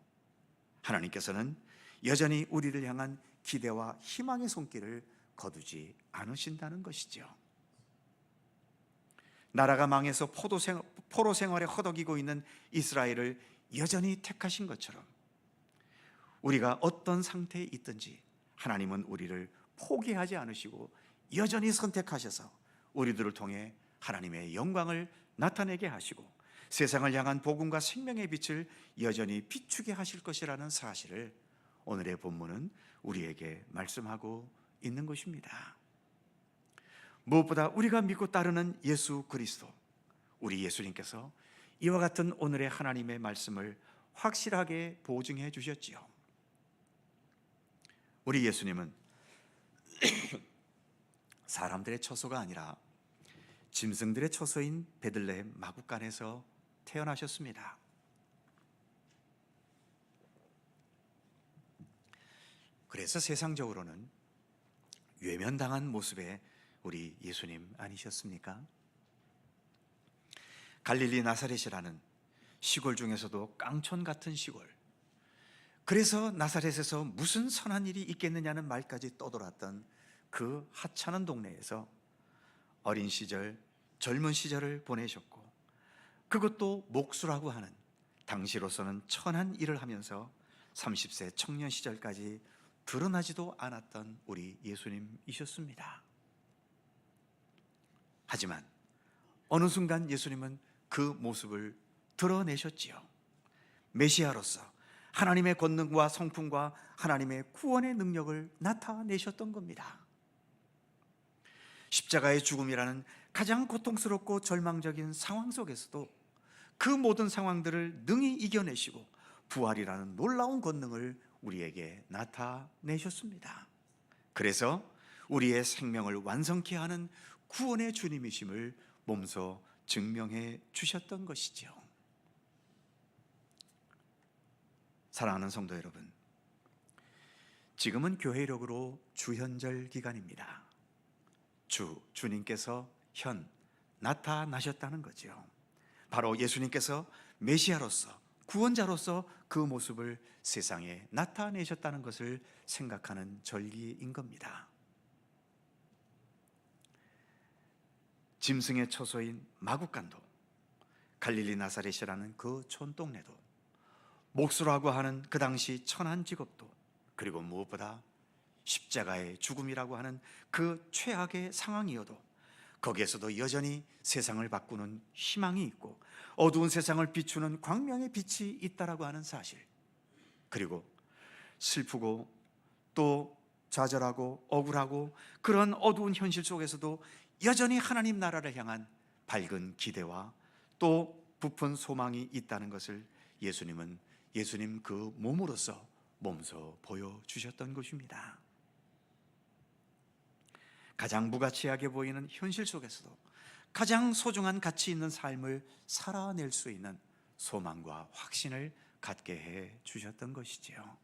하나님께서는 여전히 우리를 향한 기대와 희망의 손길을 거두지 않으신다는 것이죠. 나라가 망해서 포로 생활에 허덕이고 있는 이스라엘을 여전히 택하신 것처럼 우리가 어떤 상태에 있든지 하나님은 우리를 포기하지 않으시고 여전히 선택하셔서 우리들을 통해 하나님의 영광을 나타내게 하시고 세상을 향한 복음과 생명의 빛을 여전히 비추게 하실 것이라는 사실을 오늘의 본문은 우리에게 말씀하고 있는 것입니다. 무엇보다 우리가 믿고 따르는 예수 그리스도, 우리 예수님께서 이와 같은 오늘의 하나님의 말씀을 확실하게 보증해 주셨지요. 우리 예수님은 사람들의 처소가 아니라 짐승들의 처소인 베들레헴 마구간에서 태어나셨습니다. 그래서 세상적으로는 외면당한 모습의 우리 예수님 아니셨습니까? 갈릴리 나사렛이라는 시골 중에서도 깡촌 같은 시골, 그래서 나사렛에서 무슨 선한 일이 있겠느냐는 말까지 떠돌았던 그 하찮은 동네에서 어린 시절, 젊은 시절을 보내셨고 그것도 목수라고 하는 당시로서는 천한 일을 하면서 30세 청년 시절까지 드러나지도 않았던 우리 예수님이셨습니다. 하지만 어느 순간 예수님은 그 모습을 드러내셨지요. 메시아로서 하나님의 권능과 성품과 하나님의 구원의 능력을 나타내셨던 겁니다. 십자가의 죽음이라는 가장 고통스럽고 절망적인 상황 속에서도 그 모든 상황들을 능히 이겨내시고 부활이라는 놀라운 권능을 우리에게 나타내셨습니다. 그래서 우리의 생명을 완성케 하는 구원의 주님이심을 몸소 증명해 주셨던 것이죠. 사랑하는 성도 여러분, 지금은 교회력으로 주현절 기간입니다. 주님께서 나타나셨다는 거죠. 바로 예수님께서 메시아로서 구원자로서 그 모습을 세상에 나타내셨다는 것을 생각하는 절기인 겁니다. 짐승의 처소인 마구간도, 갈릴리 나사렛이라는 그 촌동네도, 목수라고 하는 그 당시 천한 직업도, 그리고 무엇보다 십자가의 죽음이라고 하는 그 최악의 상황이어도 거기에서도 여전히 세상을 바꾸는 희망이 있고 어두운 세상을 비추는 광명의 빛이 있다라고 하는 사실, 그리고 슬프고 또 좌절하고 억울하고 그런 어두운 현실 속에서도 여전히 하나님 나라를 향한 밝은 기대와 또 부푼 소망이 있다는 것을 예수님 그 몸으로서 몸소 보여주셨던 것입니다. 가장 무가치하게 보이는 현실 속에서도 가장 소중한 가치 있는 삶을 살아낼 수 있는 소망과 확신을 갖게 해 주셨던 것이지요.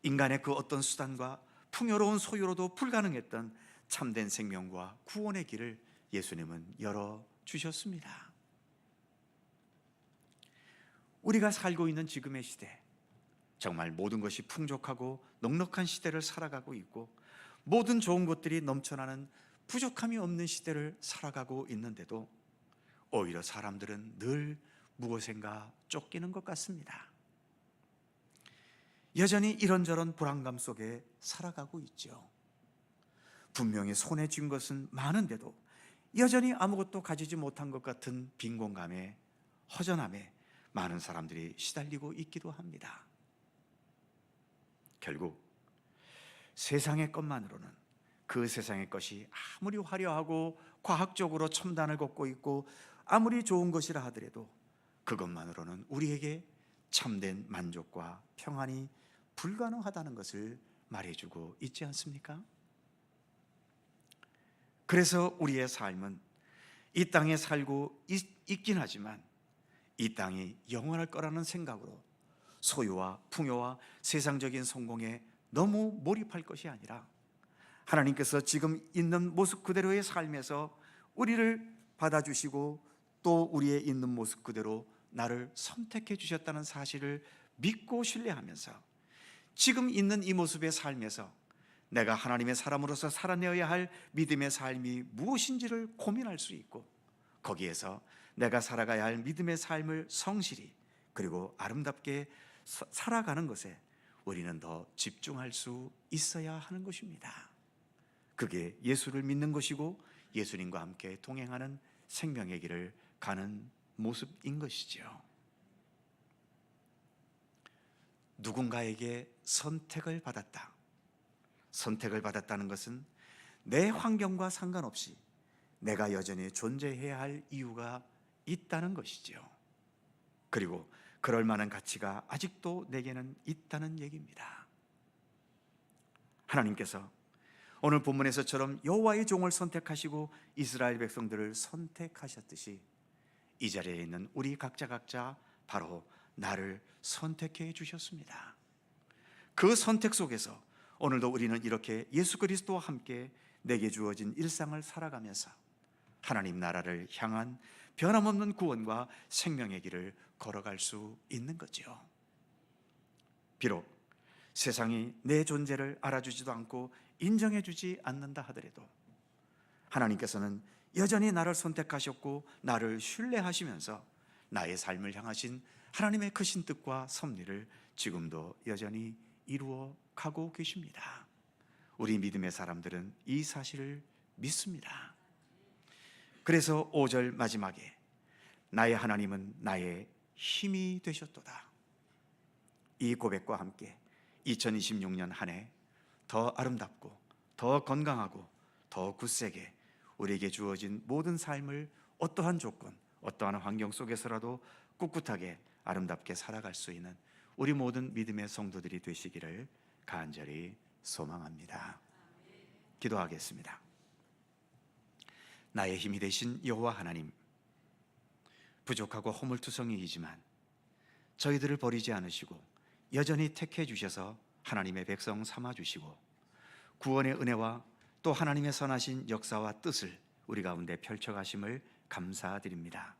인간의 그 어떤 수단과 풍요로운 소유로도 불가능했던 참된 생명과 구원의 길을 예수님은 열어주셨습니다. 우리가 살고 있는 지금의 시대, 정말 모든 것이 풍족하고 넉넉한 시대를 살아가고 있고 모든 좋은 것들이 넘쳐나는 부족함이 없는 시대를 살아가고 있는데도 오히려 사람들은 늘 무엇인가 쫓기는 것 같습니다. 여전히 이런저런 불안감 속에 살아가고 있죠. 분명히 손에 쥔 것은 많은데도 여전히 아무것도 가지지 못한 것 같은 빈곤감에, 허전함에 많은 사람들이 시달리고 있기도 합니다. 결국 세상의 것만으로는, 그 세상의 것이 아무리 화려하고 과학적으로 첨단을 걷고 있고 아무리 좋은 것이라 하더라도 그것만으로는 우리에게 참된 만족과 평안이 불가능하다는 것을 말해주고 있지 않습니까? 그래서 우리의 삶은 이 땅에 살고 있긴 하지만 이 땅이 영원할 거라는 생각으로 소유와 풍요와 세상적인 성공에 너무 몰입할 것이 아니라 하나님께서 지금 있는 모습 그대로의 삶에서 우리를 받아주시고 또 우리의 있는 모습 그대로 나를 선택해 주셨다는 사실을 믿고 신뢰하면서 지금 있는 이 모습의 삶에서 내가 하나님의 사람으로서 살아내어야 할 믿음의 삶이 무엇인지를 고민할 수 있고, 거기에서 내가 살아가야 할 믿음의 삶을 성실히 그리고 아름답게 살아가는 것에 우리는 더 집중할 수 있어야 하는 것입니다. 그게 예수를 믿는 것이고 예수님과 함께 동행하는 생명의 길을 가는 모습인 것이죠. 누군가에게 선택을 받았다. 선택을 받았다는 것은 내 환경과 상관없이 내가 여전히 존재해야 할 이유가 있다는 것이죠. 그리고 그럴 만한 가치가 아직도 내게는 있다는 얘기입니다. 하나님께서 오늘 본문에서처럼 여호와의 종을 선택하시고 이스라엘 백성들을 선택하셨듯이 이 자리에 있는 우리 각자 바로 나를 선택해 주셨습니다. 그 선택 속에서 오늘도 우리는 이렇게 예수 그리스도와 함께 내게 주어진 일상을 살아가면서 하나님 나라를 향한 변함없는 구원과 생명의 길을 걸어갈 수 있는 거죠. 비록 세상이 내 존재를 알아주지도 않고 인정해주지 않는다 하더라도 하나님께서는 여전히 나를 선택하셨고 나를 신뢰하시면서 나의 삶을 향하신 하나님의 크신 뜻과 섭리를 지금도 여전히 이루어 가고 계십니다. 우리 믿음의 사람들은 이 사실을 믿습니다. 그래서 5절 마지막에 나의 하나님은 나의 힘이 되셨도다. 이 고백과 함께 2026년 한 해 더 아름답고 더 건강하고 더 굳세게 우리에게 주어진 모든 삶을 어떠한 조건, 어떠한 환경 속에서라도 꿋꿋하게 아름답게 살아갈 수 있는 우리 모든 믿음의 성도들이 되시기를 간절히 소망합니다. 기도하겠습니다. 나의 힘이 되신 여호와 하나님, 부족하고 허물투성이이지만 저희들을 버리지 않으시고 여전히 택해 주셔서 하나님의 백성 삼아 주시고 구원의 은혜와 또 하나님의 선하신 역사와 뜻을 우리 가운데 펼쳐가심을 감사드립니다.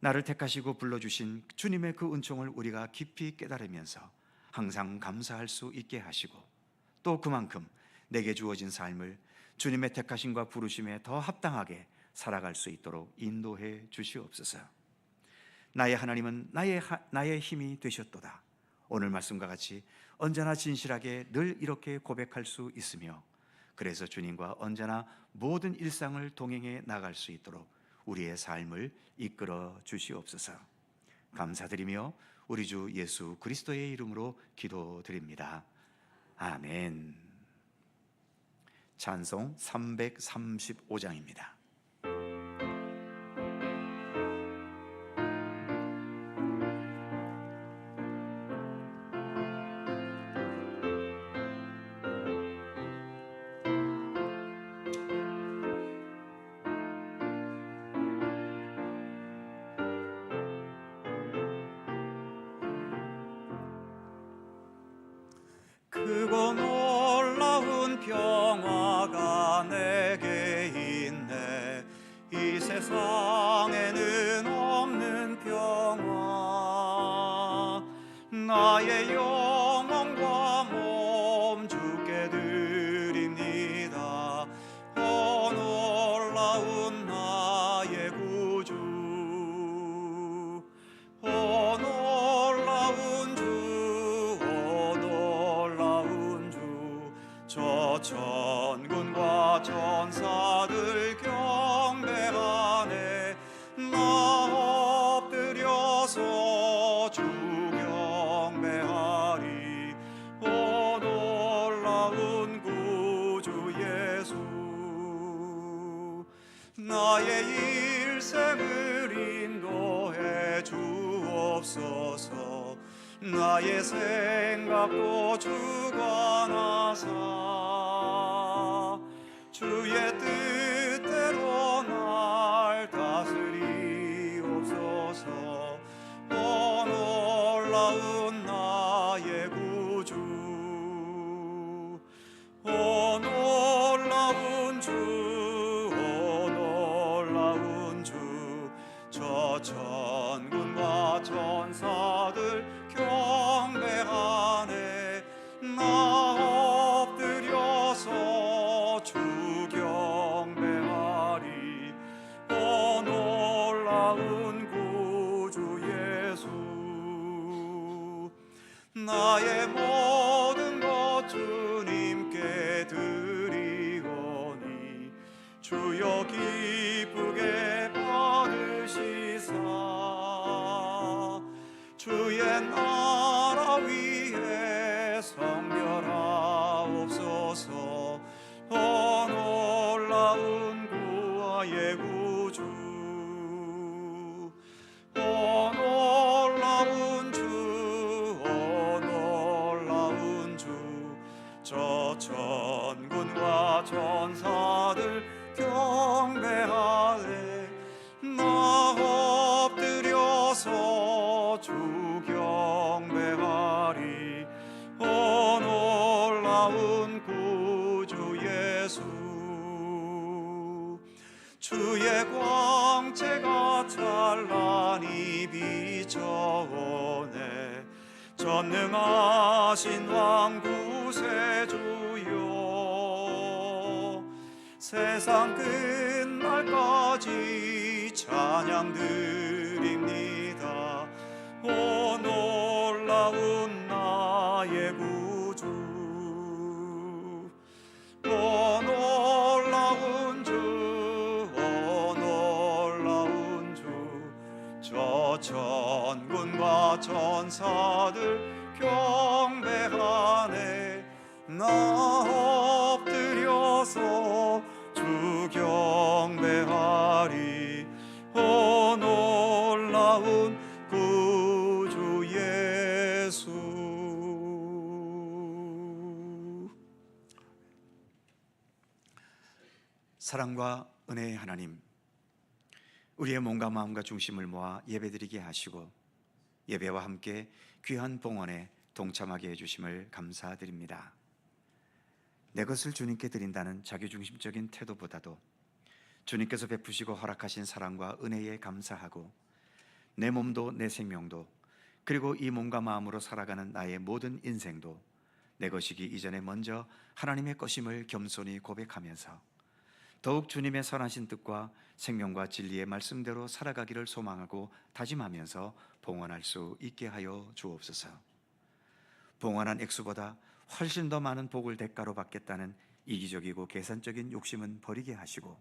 나를 택하시고 불러주신 주님의 그 은총을 우리가 깊이 깨달으면서 항상 감사할 수 있게 하시고 또 그만큼 내게 주어진 삶을 주님의 택하심과 부르심에 더 합당하게 살아갈 수 있도록 인도해 주시옵소서. 나의 하나님은 나의 힘이 되셨도다. 오늘 말씀과 같이 언제나 진실하게 늘 이렇게 고백할 수 있으며 그래서 주님과 언제나 모든 일상을 동행해 나갈 수 있도록 우리의 삶을 이끌어 주시옵소서. 감사드리며 우리 주 예수 그리스도의 이름으로 기도드립니다. 아멘. 찬송 335장입니다. 크고 놀라운 평화가 내게 있네. 이 세상에는 없는 평화. 나의 영혼과 몸 주께 드립니다. 놀라운 나의 구주. 주시옵소서. 나의 생각도 주관하사 주의 뜻대로 날 다스리옵소서. 놀라운 나의 구주, 놀라운 주, 놀라운 주. 저 천군과 천사들 경배하네. 나 엎드려서 주 경배하리. 놀라운 구주 예수. 나의 모든 것 주님께 드리오니 주여 기쁘게 받으시사 주의 나라 위에 성결하옵소서. 놀라운 구하의 구주, 놀라운 주, 놀라운 주. 저 천군과 천사들 경배하네. 나 엎드려서 주 경배하리. 놀라운 구주 예수. 주의 광채가 찬란히 비춰오네. 전능하신 왕 구세주여, 세상 끝날까지 찬양 드립니다. 놀라운 나의 구주, 놀라운 주, 놀라운 주. 저 천군과 천사들 경배하네. 나 엎드려서 주 경배하리. 놀라운 구주 예수. 사랑과 은혜의 하나님, 우리의 몸과 마음과 중심을 모아 예배드리게 하시고 예배와 함께 귀한 봉헌에 동참하게 해주심을 감사드립니다. 내 것을 주님께 드린다는 자기중심적인 태도보다도 주님께서 베푸시고 허락하신 사랑과 은혜에 감사하고 내 몸도 내 생명도 그리고 이 몸과 마음으로 살아가는 나의 모든 인생도 내 것이기 이전에 먼저 하나님의 것임을 겸손히 고백하면서 더욱 주님의 선하신 뜻과 생명과 진리의 말씀대로 살아가기를 소망하고 다짐하면서 봉헌할 수 있게 하여 주옵소서. 봉헌한 액수보다 훨씬 더 많은 복을 대가로 받겠다는 이기적이고 계산적인 욕심은 버리게 하시고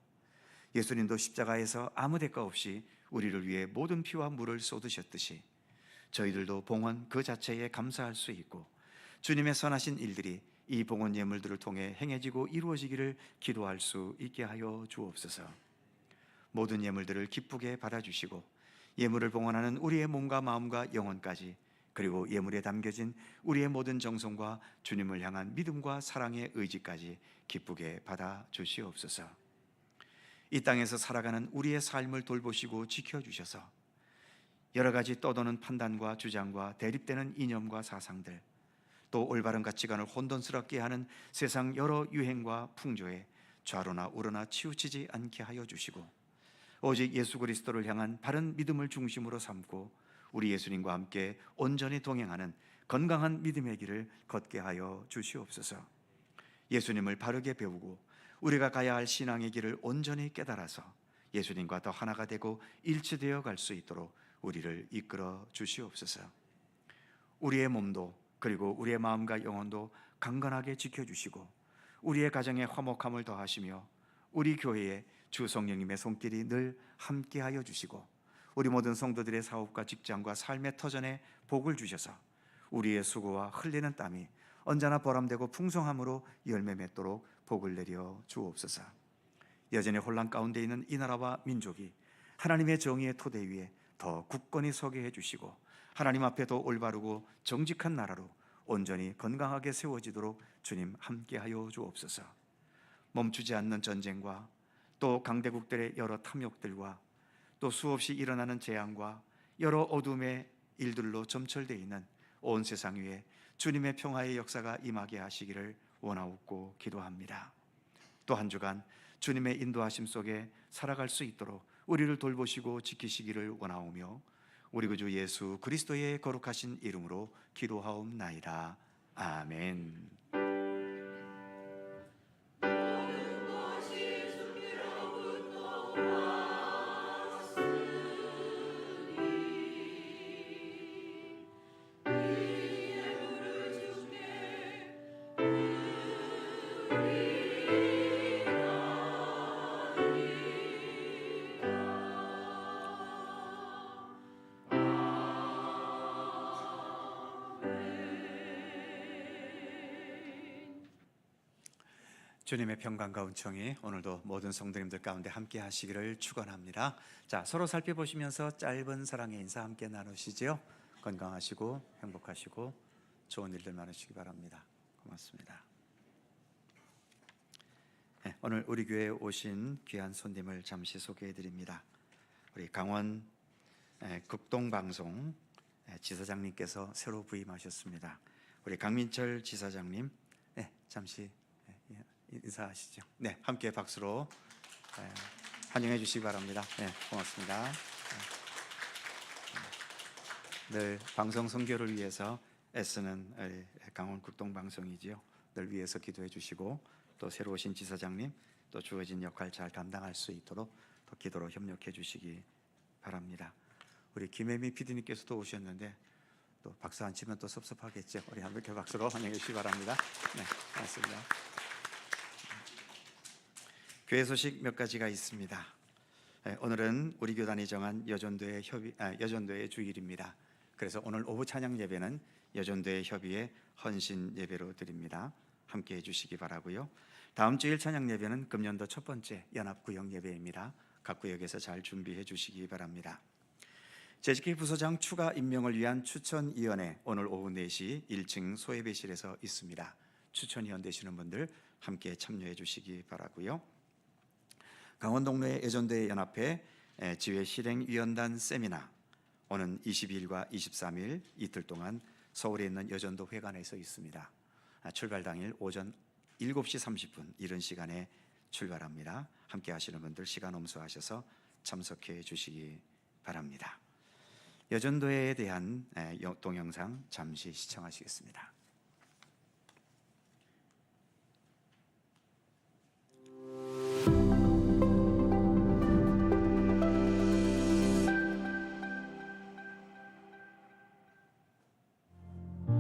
예수님도 십자가에서 아무 대가 없이 우리를 위해 모든 피와 물을 쏟으셨듯이 저희들도 봉헌 그 자체에 감사할 수 있고 주님의 선하신 일들이 이 봉헌 예물들을 통해 행해지고 이루어지기를 기도할 수 있게 하여 주옵소서. 모든 예물들을 기쁘게 받아주시고 예물을 봉헌하는 우리의 몸과 마음과 영혼까지 그리고 예물에 담겨진 우리의 모든 정성과 주님을 향한 믿음과 사랑의 의지까지 기쁘게 받아주시옵소서. 이 땅에서 살아가는 우리의 삶을 돌보시고 지켜주셔서 여러 가지 떠도는 판단과 주장과 대립되는 이념과 사상들 또 올바른 가치관을 혼돈스럽게 하는 세상 여러 유행과 풍조에 좌로나 우로나 치우치지 않게 하여 주시고 오직 예수 그리스도를 향한 바른 믿음을 중심으로 삼고 우리 예수님과 함께 온전히 동행하는 건강한 믿음의 길을 걷게 하여 주시옵소서. 예수님을 바르게 배우고 우리가 가야 할 신앙의 길을 온전히 깨달아서 예수님과 더 하나가 되고 일치되어 갈 수 있도록 우리를 이끌어 주시옵소서. 우리의 몸도 그리고 우리의 마음과 영혼도 강건하게 지켜주시고 우리의 가정에 화목함을 더하시며 우리 교회에 주 성령님의 손길이 늘 함께하여 주시고 우리 모든 성도들의 사업과 직장과 삶의 터전에 복을 주셔서 우리의 수고와 흘리는 땀이 언제나 보람되고 풍성함으로 열매 맺도록 복을 내려 주옵소서. 여전히 혼란 가운데 있는 이 나라와 민족이 하나님의 정의의 토대 위에 더 굳건히 서게 해주시고 하나님 앞에도 올바르고 정직한 나라로 온전히 건강하게 세워지도록 주님 함께하여 주옵소서. 멈추지 않는 전쟁과 또 강대국들의 여러 탐욕들과 또 수없이 일어나는 재앙과 여러 어둠의 일들로 점철되어 있는 온 세상 위에 주님의 평화의 역사가 임하게 하시기를 원하옵고 기도합니다. 또 한 주간 주님의 인도하심 속에 살아갈 수 있도록 우리를 돌보시고 지키시기를 원하오며 우리 구주 예수 그리스도의 거룩하신 이름으로 기도하옵나이다. 아멘. 주님의 평강과 은총이 오늘도 모든 성도님들 가운데 함께 하시기를 축원합니다. 자, 서로 살펴보시면서 짧은 사랑의 인사 함께 나누시죠. 건강하시고 행복하시고 좋은 일들 많으시기 바랍니다. 고맙습니다. 네, 오늘 우리 교회에 오신 귀한 손님을 잠시 소개해 드립니다. 우리 강원 극동방송 지사장님께서 새로 부임하셨습니다. 우리 강민철 지사장님, 잠시 인사하시죠. 네, 함께 박수로 환영해 주시기 바랍니다. 네, 고맙습니다. 늘 방송 선교를 위해서 애쓰는 강원 극동방송이지요. 늘 위해서 기도해 주시고 또 새로 오신 지사장님 또 주어진 역할 잘 감당할 수 있도록 더 기도로 협력해 주시기 바랍니다. 우리 김혜미 PD님께서도 오셨는데 또 박수 안 치면 또 섭섭하겠죠. 우리 함께 박수로 환영해 주시기 바랍니다. 네, 고맙습니다. 교회 소식 몇 가지가 있습니다. 오늘은 우리 교단이 정한 여전도의 주일입니다. 그래서 오늘 오후 찬양 예배는 여전도의 협의회 헌신 예배로 드립니다. 함께해 주시기 바라고요. 다음 주일 찬양 예배는 금년도 첫 번째 연합구역 예배입니다. 각 구역에서 잘 준비해 주시기 바랍니다. 재직기 부서장 추가 임명을 위한 추천위원회 오늘 오후 4시 1층 소예배실에서 있습니다. 추천위원 되시는 분들 함께 참여해 주시기 바라고요. 강원동로의 여전도의 연합회 지회 실행위원단 세미나 오는 22일과 23일 이틀 동안 서울에 있는 여전도 회관에서 있습니다. 출발 당일 오전 7시 30분 이른 시간에 출발합니다. 함께 하시는 분들 시간 엄수하셔서 참석해 주시기 바랍니다. 여전도에 대한 동영상 잠시 시청하시겠습니다.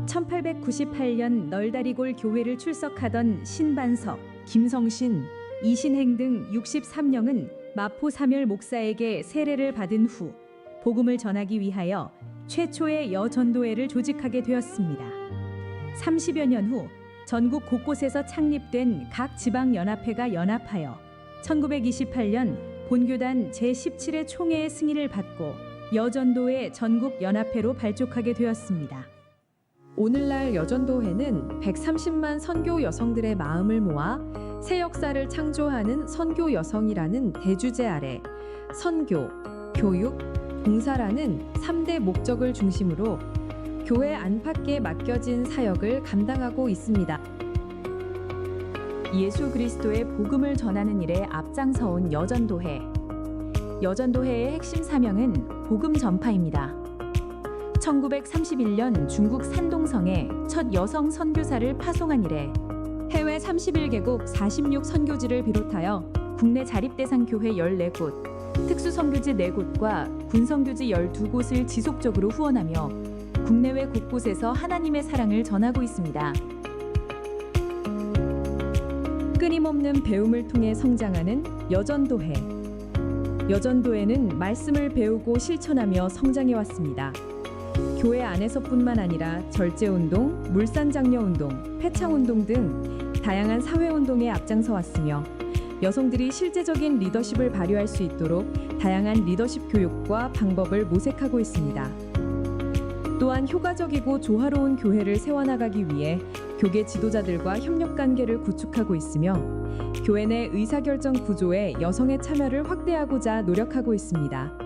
(1898년) 널다리골 교회를 출석하던 신반석, 김성신, 이신행 등 63명은 마포 사멸 목사에게 세례를 받은 후 복음을 전하기 위하여 최초의 여전도회를 조직하게 되었습니다. 30여 년 후 전국 곳곳에서 창립된 각 지방연합회가 연합하여 1928년 본교단 제17회 총회의 승인을 받고 여전도회 전국연합회로 발족하게 되었습니다. 오늘날 여전도회는 130만 선교 여성들의 마음을 모아 새 역사를 창조하는 선교 여성이라는 대주제 아래 선교, 교육, 봉사라는 3대 목적을 중심으로 교회 안팎에 맡겨진 사역을 감당하고 있습니다. 예수 그리스도의 복음을 전하는 일에 앞장서온 여전도회. 여전도회의 핵심 사명은 복음 전파입니다. 1931년 중국 산동성에 첫 여성 선교사를 파송한 이래 해외 31개국 46선교지를 비롯하여 국내 자립대상 교회 14곳, 특수선교지 4곳과 군선교지 12곳을 지속적으로 후원하며 국내외 곳곳에서 하나님의 사랑을 전하고 있습니다. 끊임없는 배움을 통해 성장하는 여전도회. 여전도회는 말씀을 배우고 실천하며 성장해왔습니다. 교회 안에서뿐만 아니라 절제운동, 물산장려운동, 폐창운동 등 다양한 사회운동에 앞장서 왔으며 여성들이 실제적인 리더십을 발휘할 수 있도록 다양한 리더십 교육과 방법을 모색하고 있습니다. 또한 효과적이고 조화로운 교회를 세워나가기 위해 교계 지도자들과 협력 관계를 구축하고 있으며 교회 내 의사결정 구조에 여성의 참여를 확대하고자 노력하고 있습니다.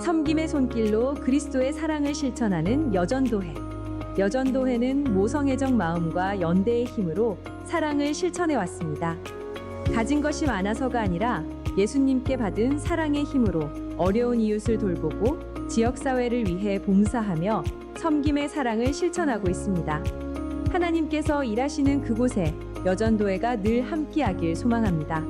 섬김의 손길로 그리스도의 사랑을 실천하는 여전도회. 여전도회는 모성애적 마음과 연대의 힘으로 사랑을 실천해 왔습니다. 가진 것이 많아서가 아니라 예수님께 받은 사랑의 힘으로 어려운 이웃을 돌보고 지역사회를 위해 봉사하며 섬김의 사랑을 실천하고 있습니다. 하나님께서 일하시는 그곳에 여전도회가 늘 함께하길 소망합니다.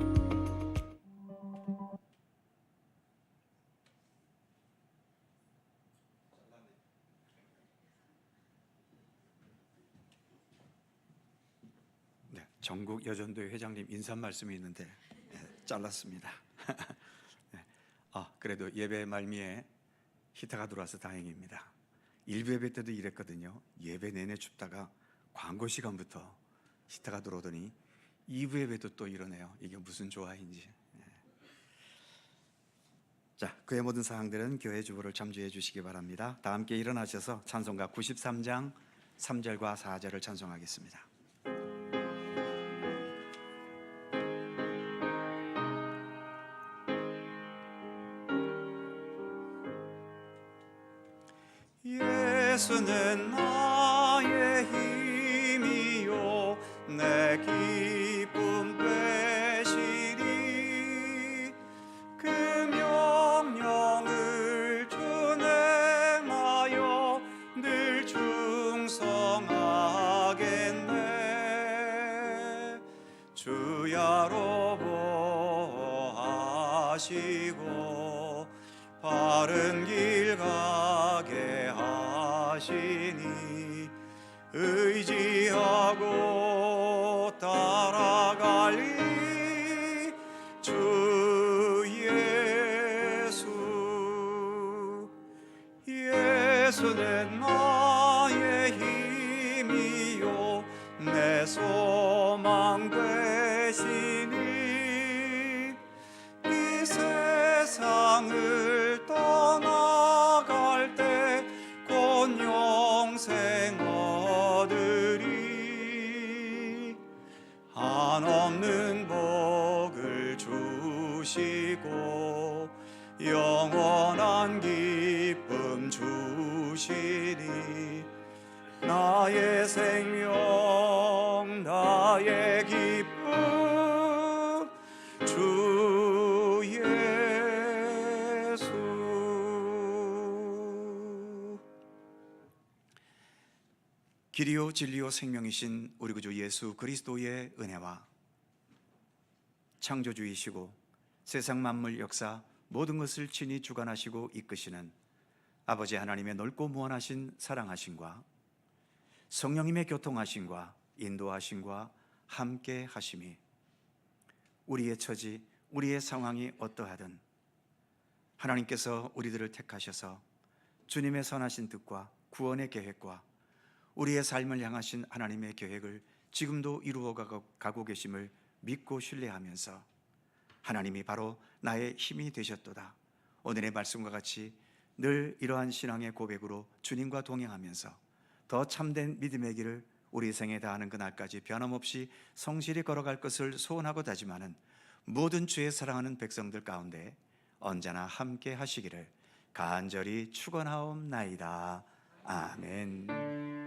네, 전국 여전도회 회장님 인사 말씀이 있는데 잘랐습니다. 네, 그래도 예배 말미에 히타가 들어와서 다행입니다. 일부 예배 때도 이랬거든요. 예배 내내 춥다가 광고 시간부터 히타가 들어오더니 2부 예배도 또 이러네요. 이게 무슨 조화인지. 자, 그의 모든 사항들은 교회 주보를 참조해 주시기 바랍니다. 다 함께 일어나셔서 찬송가 93장 3절과 4절을 찬송하겠습니다. 예수는 나의 힘이요 내 기쁨 되시니 그 명령을 준행하여 늘 충성하겠네. 주야로 보호하시고 바른 길 가게 하시니 의지하고 따라갈리 주 예수. 예수는 나의 힘이요 내 소망 되시니 이 세상을 떠나갈 때 곧 영생 얻으리. 한없는 복을 주시고 영원한 기쁨 주시니 나의 생명 나의 기쁨 주 예수. 길이요 진리요 생명이신 우리 구주 예수 그리스도의 은혜와 창조주이시고 세상 만물 역사 모든 것을 친히 주관하시고 이끄시는 아버지 하나님의 넓고 무한하신 사랑하심과 성령님의 교통하심과 인도하심과 함께 하심이 우리의 처지, 우리의 상황이 어떠하든 하나님께서 우리들을 택하셔서 주님의 선하신 뜻과 구원의 계획과 우리의 삶을 향하신 하나님의 계획을 지금도 이루어 가고 계심을 믿고 신뢰하면서 하나님이 바로 나의 힘이 되셨도다. 오늘의 말씀과 같이 늘 이러한 신앙의 고백으로 주님과 동행하면서 더 참된 믿음의 길을 우리 생에 다하는 그날까지 변함없이 성실히 걸어갈 것을 소원하고 다짐하는 모든 주의 사랑하는 백성들 가운데 언제나 함께 하시기를 간절히 축원하옵나이다. 아멘.